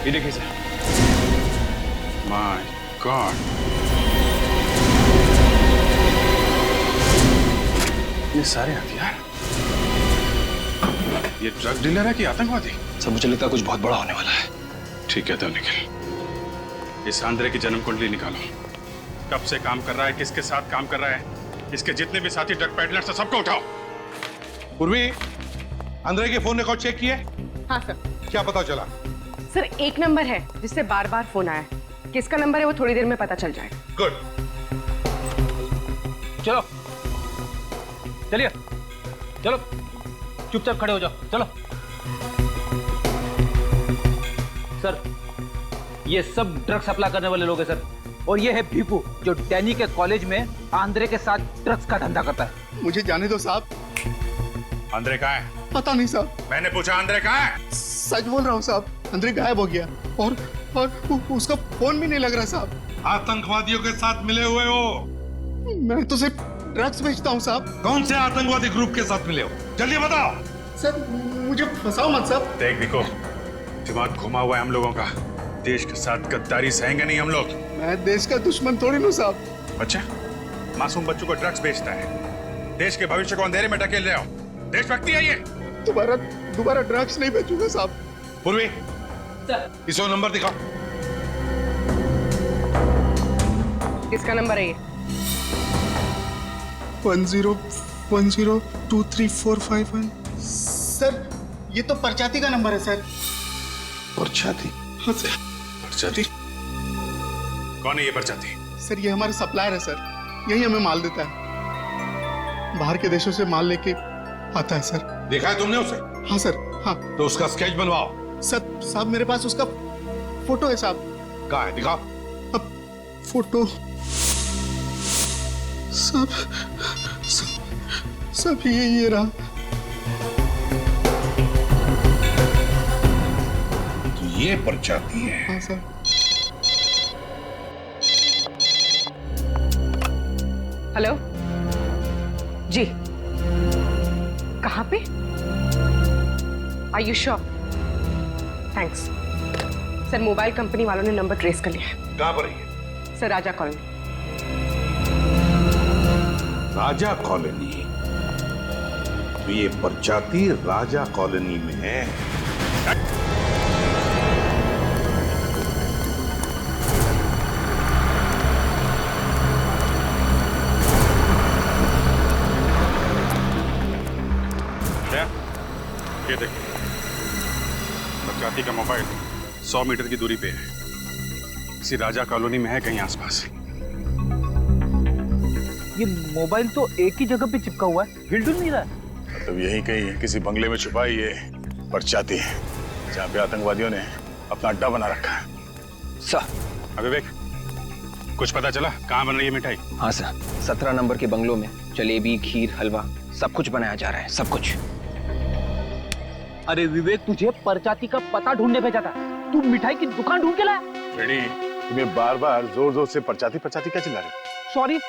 ये देखिए सर। माय गॉड, ये सारे हथियार। ये ड्रग डीलर है कि आतंकवादी? सर मुझे लगता है कुछ बहुत बड़ा होने वाला है। ठीक है तो निकल। इस आंद्रे की जन्म कुंडली निकालो। कब से काम कर रहा है, किसके साथ काम कर रहा है, इसके जितने भी साथी ड्रग पेडलर्स हैं सबको उठाओ। पूर्वी, आंद्रे के फोन रिकॉर्ड चेक किए? हाँ सर। क्या पता चला? सर एक नंबर है जिससे बार बार फोन आया, किसका नंबर है वो थोड़ी देर में पता चल जाएगा। गुड। चलो चलिए, चलो चुपचाप खड़े हो जाओ, चलो। सर ये सब ड्रग्स सप्लाई करने वाले लोग हैं सर, और ये है भीपू जो डैनी के कॉलेज में आंद्रे के साथ ड्रग्स का धंधा करता है। मुझे जाने दो साहब। आंद्रे कहाँ है? पता नहीं साहब। मैंने पूछा आंद्रे कहाँ है? सच बोल रहा हूँ साहब, आंद्रे गायब हो गया और उसका फोन भी नहीं लग रहा साहब। आतंकवादियों के साथ मिले हुए हो? मैं तो सिर्फ ड्रग्स बेचता हूँ साहब। कौन से आतंकवादी ग्रुप के साथ मिले हो? जल्दी बताओ। सर मुझे फंसाओ मत साहब। देख निको, दिमाग घुमा हुआ है हम लोगों का। देश के साथ गद्दारी सहेंगे नहीं हम लोग। मैं देश का दुश्मन थोड़ी हूँ साहब। अच्छा, मासूम बच्चों को ड्रग्स बेचता है, देश के भविष्य को अंधेरे में ढकेल रहे हो। देशभक्ति है ये? दोबारा ड्रग्स नहीं बेचूंगा साहब। पूर्वी, इसको नंबर दिखाओ। किसका नंबर है ये? 10102345। सर ये तो परचाती का नंबर है सर। परचाती? हाँ सर। परचाती? कौन है ये परचाती? सर ये हमारा सप्लायर है सर, यही हमें माल देता है, बाहर के देशों से माल लेके आता है सर। देखा है तुमने उसे? हाँ सर, हाँ। तो उसका स्केच बनवाओ। सर साहब मेरे पास उसका फोटो है साहब। कहाँ है? दिखाओ। अब फोटो सब ये रहा। तो ये परचाती है? हाँ सर। हेलो जी, कहाँ पे? Are you sure? Thanks sir. Mobile company वालों ने नंबर ट्रेस कर लिया है। कहाँ पर है? सर राजा कॉलोनी। राजा कॉलोनी? तो ये परचाती राजा कॉलोनी में है। ये देखो, परचाती का मोबाइल 100 मीटर की दूरी पे है, किसी राजा कॉलोनी में है कहीं आसपास। ये मोबाइल तो एक ही जगह पे चिपका हुआ है, हिल डुल नहीं रहा है। मतलब यही कहीं किसी बंगले में छुपा ये परचाती है, जहाँ पे आतंकवादियों ने अपना अड्डा बना रखा है। सर अविवेक, कुछ पता चला कहाँ बन रही है मिठाई? हाँ सर, 17 नंबर के बंगलों में जलेबी, खीर, हलवा सब कुछ बनाया जा रहा है, सब कुछ। अरे विवेक, तुझे परचाती का पता ढूंढने भेजा था, तू मिठाई की दुकान ढूंढ के लाया। रेडी, तुम्हें बार बार जोर जोर से परचाती परचाती क्या चिल्ला रहे? सॉरी।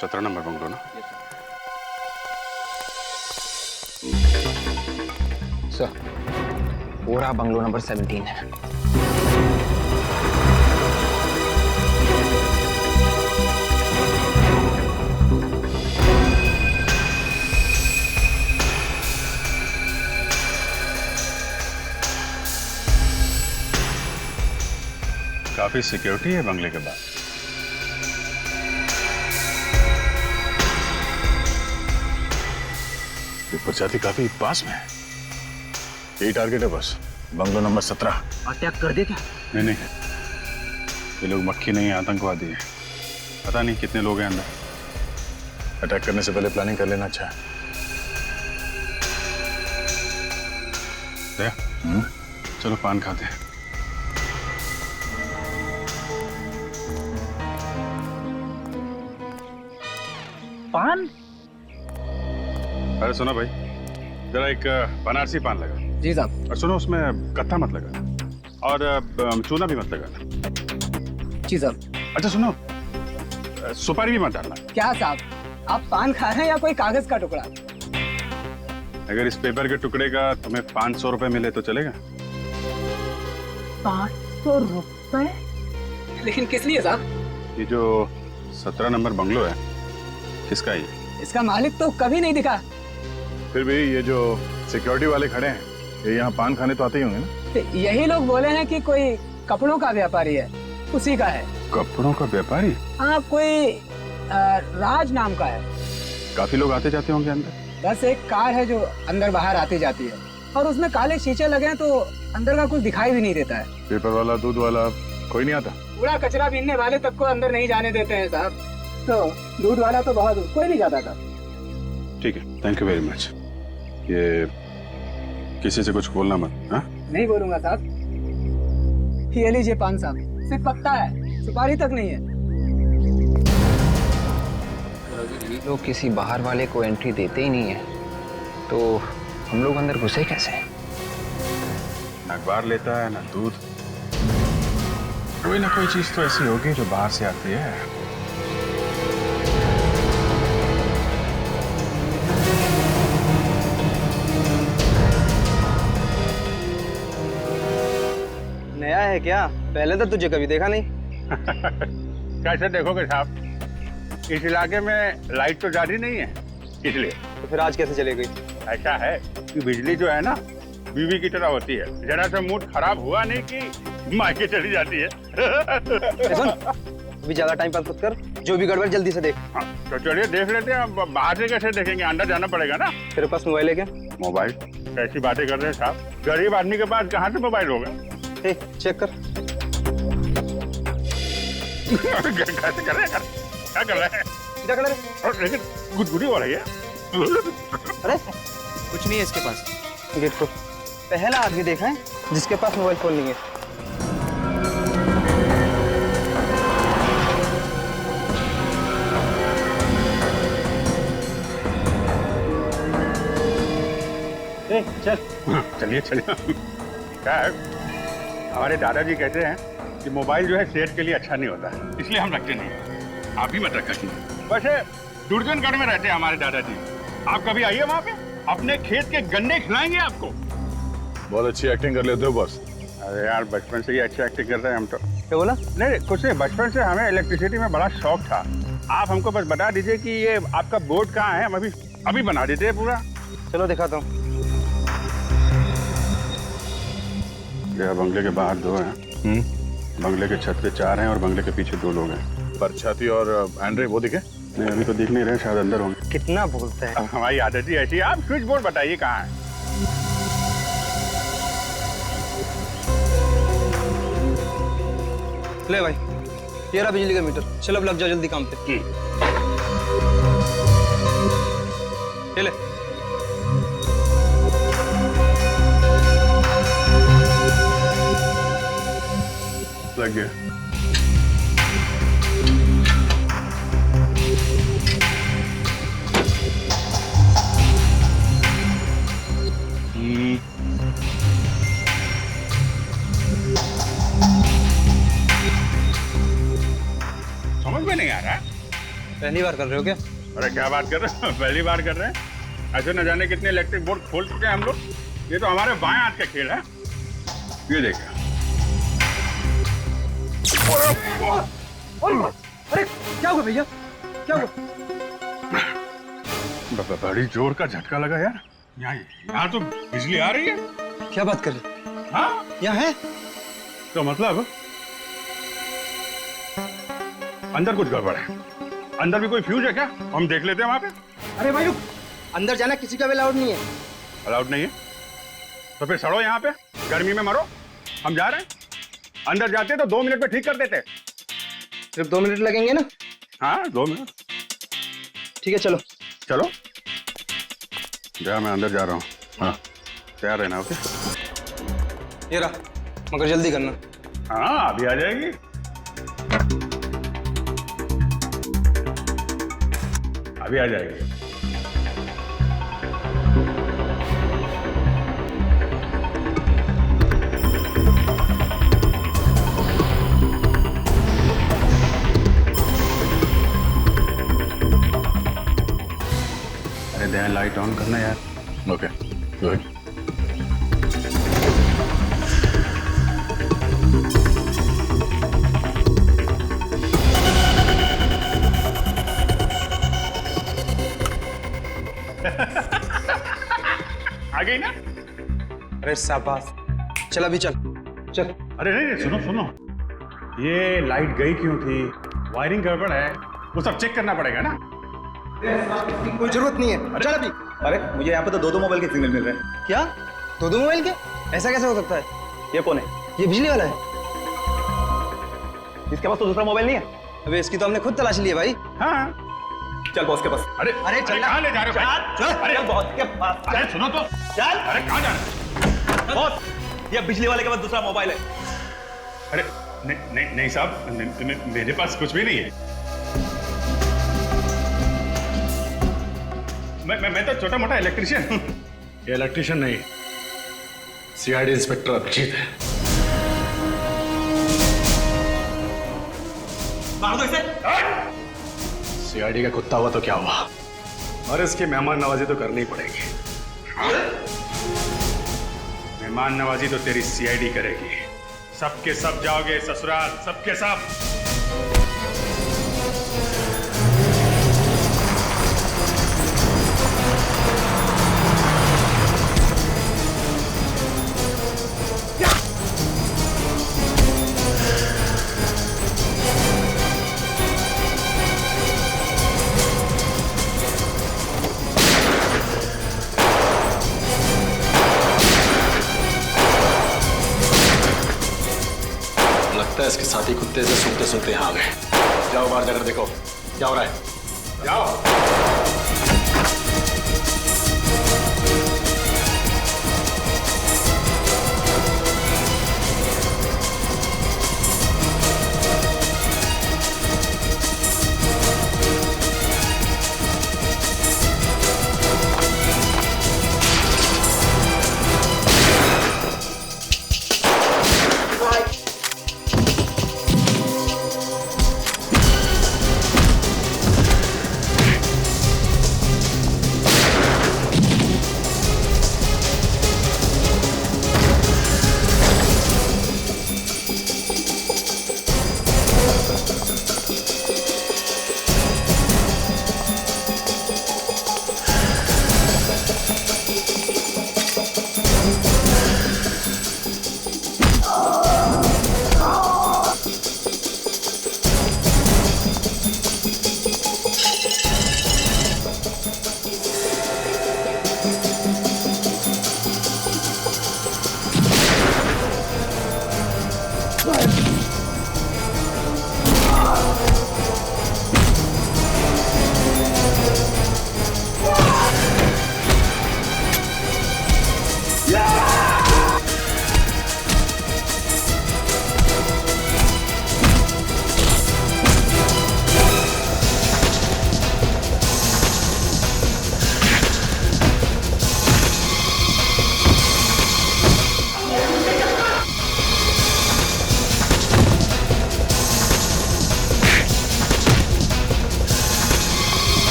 17 नंबर बंगलो ना? सर, पूरा बंगलो नंबर 17 है। काफी सिक्योरिटी है बंगले के बाद। ये परचाती काफी पास में है। यही टारगेट है बस, बंगलो नंबर 17। अटैक कर दे क्या? नहीं, ये लोग मक्खी नहीं है, आतंकवादी है। पता नहीं कितने लोग हैं अंदर। अटैक करने से पहले प्लानिंग कर लेना अच्छा है। चलो पान खाते हैं। पान? अरे सुनो भाई, जरा एक बनारसी पान लगा। जी साहब। और सुनो, उसमें कत्था मत लगा और चूना भी मत लगा। जी साहब। अच्छा सुनो, सुपारी भी मत डालना। क्या साहब, आप पान खा रहे हैं या कोई कागज का टुकड़ा? अगर इस पेपर के टुकड़े का तुम्हें 500 रुपए मिले तो चलेगा? 500 रुपए? लेकिन किस लिए साहब? ये जो 17 नंबर बंगलो है, किसका है ये? इसका मालिक तो कभी नहीं दिखा। फिर भी ये जो सिक्योरिटी वाले खड़े हैं, ये यहाँ पान खाने तो आते ही होंगे ना? तो यही लोग बोले हैं कि कोई कपड़ों का व्यापारी है, उसी का है। कपड़ों का व्यापारी? हाँ, कोई राज नाम का है। काफी लोग आते जाते होंगे अंदर? बस एक कार है जो अंदर बाहर आती जाती है, और उसमें काले शीशे लगे हैं तो अंदर का कुछ दिखाई भी नहीं देता है। पेपर वाला, दूध वाला कोई नहीं आता? कूड़ा कचरा बीनने वाले तक को अंदर नहीं जाने देते हैं साहब। तो दूध वाला तो बहुत, कोई नहीं जाता था। ठीक है, थैंक यू वेरी मच। ये किसी से कुछ बोलना मत। हाँ, नहीं बोलूंगा साहब। ये लीजिए पान साहब, सिर्फ पत्ता है, सुपारी तक नहीं है। लोग किसी बाहर वाले को एंट्री देते ही नहीं है, तो हम लोग अंदर घुसे कैसे? ना अखबार लेता है ना दूध। कोई ना कोई चीज तो ऐसी होगी जो बाहर से आती है। नया है क्या? पहले तो तुझे कभी देखा नहीं। कैसे देखोगे साहब, इस इलाके में लाइट तो जाती नहीं है, इसलिए। तो फिर आज कैसे चलेगी? ऐसा है कि बिजली जो है ना, बीवी की तरह होती है। जरा सा मूड खराब हुआ नहीं कि मायके चली जाती है। सुन, अभी ज्यादा टाइम पास मत कर, जो भी गड़बड़ जल्दी से देख। हाँ, तो चलिए देख लेते हैं। अब बाहर से कैसे देखेंगे, अंदर जाना पड़ेगा ना। तेरे पास मोबाइल है क्या? मोबाइल? कैसी बातें कर रहे हैं साहब, गरीब आदमी के पास कहाँ से मोबाइल होगा? चेक कर। कैसे कर रहे हैं? क्या कर रहे हैं? क्या कर रहे हैं? लेकिन गुदगुदी हो रही है। अरे कुछ नहीं है इसके पास। गेट को पहला आदमी देखा है जिसके पास मोबाइल फोन नहीं है। चल चलिए चलिए। क्या है, हमारे दादाजी कहते हैं कि मोबाइल जो है सेहत के लिए अच्छा नहीं होता है, इसलिए हम रखते नहीं। आप भी मत रखा कीजिए। वैसे दुर्जनगढ़ में रहते हैं हमारे दादाजी, आप कभी आइए वहाँ पे, अपने खेत के गन्ने खिलाएंगे आपको। बहुत अच्छी एक्टिंग कर लेते हो बॉस। अरे यार, बचपन से ही अच्छी एक्टिंग करते हैं हम तो। क्या बोला? नहीं कुछ नहीं, बचपन से हमें इलेक्ट्रिसिटी में बड़ा शौक था। आप हमको बस बता दीजिए कि ये आपका बोर्ड कहाँ है, हम अभी बना देते हैं पूरा। चलो दिखाता हूँ। बंगले के बाहर 2 हैं, बंगले के छत पे 4 हैं और बंगले के पीछे 2 लोग हैं। परछाती और एंड्रे वो दिखे? नहीं, अभी तो दिख नहीं रहे, शायद अंदर होंगे। कितना बोलता है? अब हमारी आदत ही ऐसी है। आप स्विच बोर्ड बताइए कहाँ है। ले भाई, ये रहा बिजली का मीटर। चलो अब लग जाओ जल्दी काम पे। ये ले। लग गया। पहली बार कर रहे हो क्या? अरे क्या बात कर रहे हो? पहली बार कर रहे हैं? ऐसे न जाने कितने इलेक्ट्रिक बोर्ड खोल चुके हैं हम लोग। ये तो हमारे बाएं हाथ का खेल है। ये देखिए। अरे क्या हुआ भैया, क्या हुआ? बड़ी जोर का झटका लगा यार। यहाँ तो बिजली आ रही है। क्या बात कर रहे? हाँ यहाँ है तो मतलब अंदर कुछ गड़बड़ है। अंदर भी कोई फ्यूज है क्या? हम देख लेते हैं वहां पे। अरे भाई रुक, अंदर जाना किसी का भी अलाउड नहीं है। अलाउड नहीं है तो फिर सड़ो यहाँ पे, गर्मी में मरो। हम जा रहे हैं। अंदर जाते तो 2 मिनट में ठीक कर देते। सिर्फ 2 मिनट लगेंगे ना? हाँ 2 मिनट। ठीक है चलो। चलो जा, मैं अंदर जा रहा हूँ। हाँ तैयार रहना। ओके ये रहा, मगर जल्दी करना। हाँ अभी आ जाएगी। अभी आ जाएगी। अरे ध्यान, लाइट ऑन करना यार। Okay good. आ गई ना? अरे शाबाश, चल अभी चल चल। अरे नहीं, सुनो सुनो, ये लाइट गई क्यों थी? वायरिंग गड़बड़ है, वो सब चेक करना पड़ेगा ना। कोई जरूरत नहीं है, चल अभी। अरे मुझे यहाँ पे तो 2 मोबाइल के सिग्नल मिल रहे हैं। क्या 2 मोबाइल के? ऐसा कैसे हो सकता है? ये कौन है? ये बिजली वाला है। इसके पास तो दूसरा मोबाइल नहीं है। अबे इसकी तो हमने खुद तलाशी ली है भाई। हाँ चल बॉस के पास। अरे अरे चल, कहाँ ले जा रहे हो भाई? चल अरे बॉस के पास। अरे सुनो तो, चल। अरे कहाँ जा रहे हो? बॉस ये बिजली वाले के पास दूसरा मोबाइल है। अरे नहीं साहब, मेरे पास कुछ भी नहीं है। मैं तो छोटा मोटा इलेक्ट्रिशियन हूँ। ये इलेक्ट्रिशियन नहीं, सीआईडी इंस्पेक्टर अभिजीत है। मार दो इसे। सीआईडी का कुत्ता हुआ तो क्या हुआ, और इसकी मेहमान नवाजी तो करनी ही पड़ेगी। मेहमान नवाजी तो तेरी सीआईडी करेगी। सबके सब जाओगे ससुराल, सबके सब। लगता है इसके साथी कुत्ते से सुनते सुनते यहाँ आ गए। जाओ बाहर जाकर देखो क्या हो रहा है। जाओ।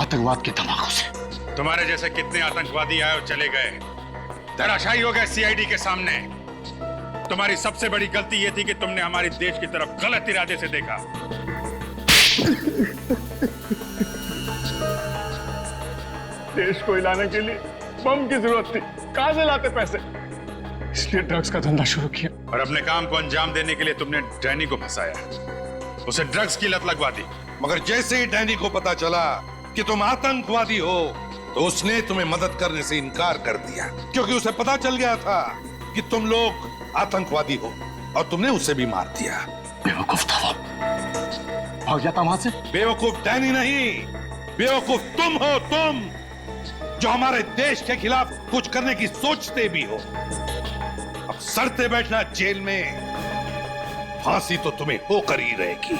आतंकवाद के धमाकों से। तुम्हारे जैसे कितने आतंकवादी आए और चले गए, धराशायी हो गए सीआईडी के सामने। तुम्हारी सबसे बड़ी गलती यह थी कि तुमने हमारी देश की तरफ गलत इरादे से देखा। देश को हिलाने के लिए बम की जरूरत थी, कहां से लाते पैसे? इसलिए ड्रग्स का धंधा शुरू किया और अपने काम को अंजाम देने के लिए तुमने डैनी को फंसाया, उसे ड्रग्स की लत लगवा दी। मगर जैसे ही डैनी को पता चला कि तुम आतंकवादी हो तो उसने तुम्हें मदद करने से इनकार कर दिया, क्योंकि उसे पता चल गया था कि तुम लोग आतंकवादी हो और तुमने उसे भी मार दिया। बेवकूफ था वो, भाग जाता वहां से। बेवकूफ डैनी नहीं, बेवकूफ तुम हो, तुम जो हमारे देश के खिलाफ कुछ करने की सोचते भी हो। अब सड़ते बैठना जेल में, फांसी तो तुम्हें होकर ही रहेगी।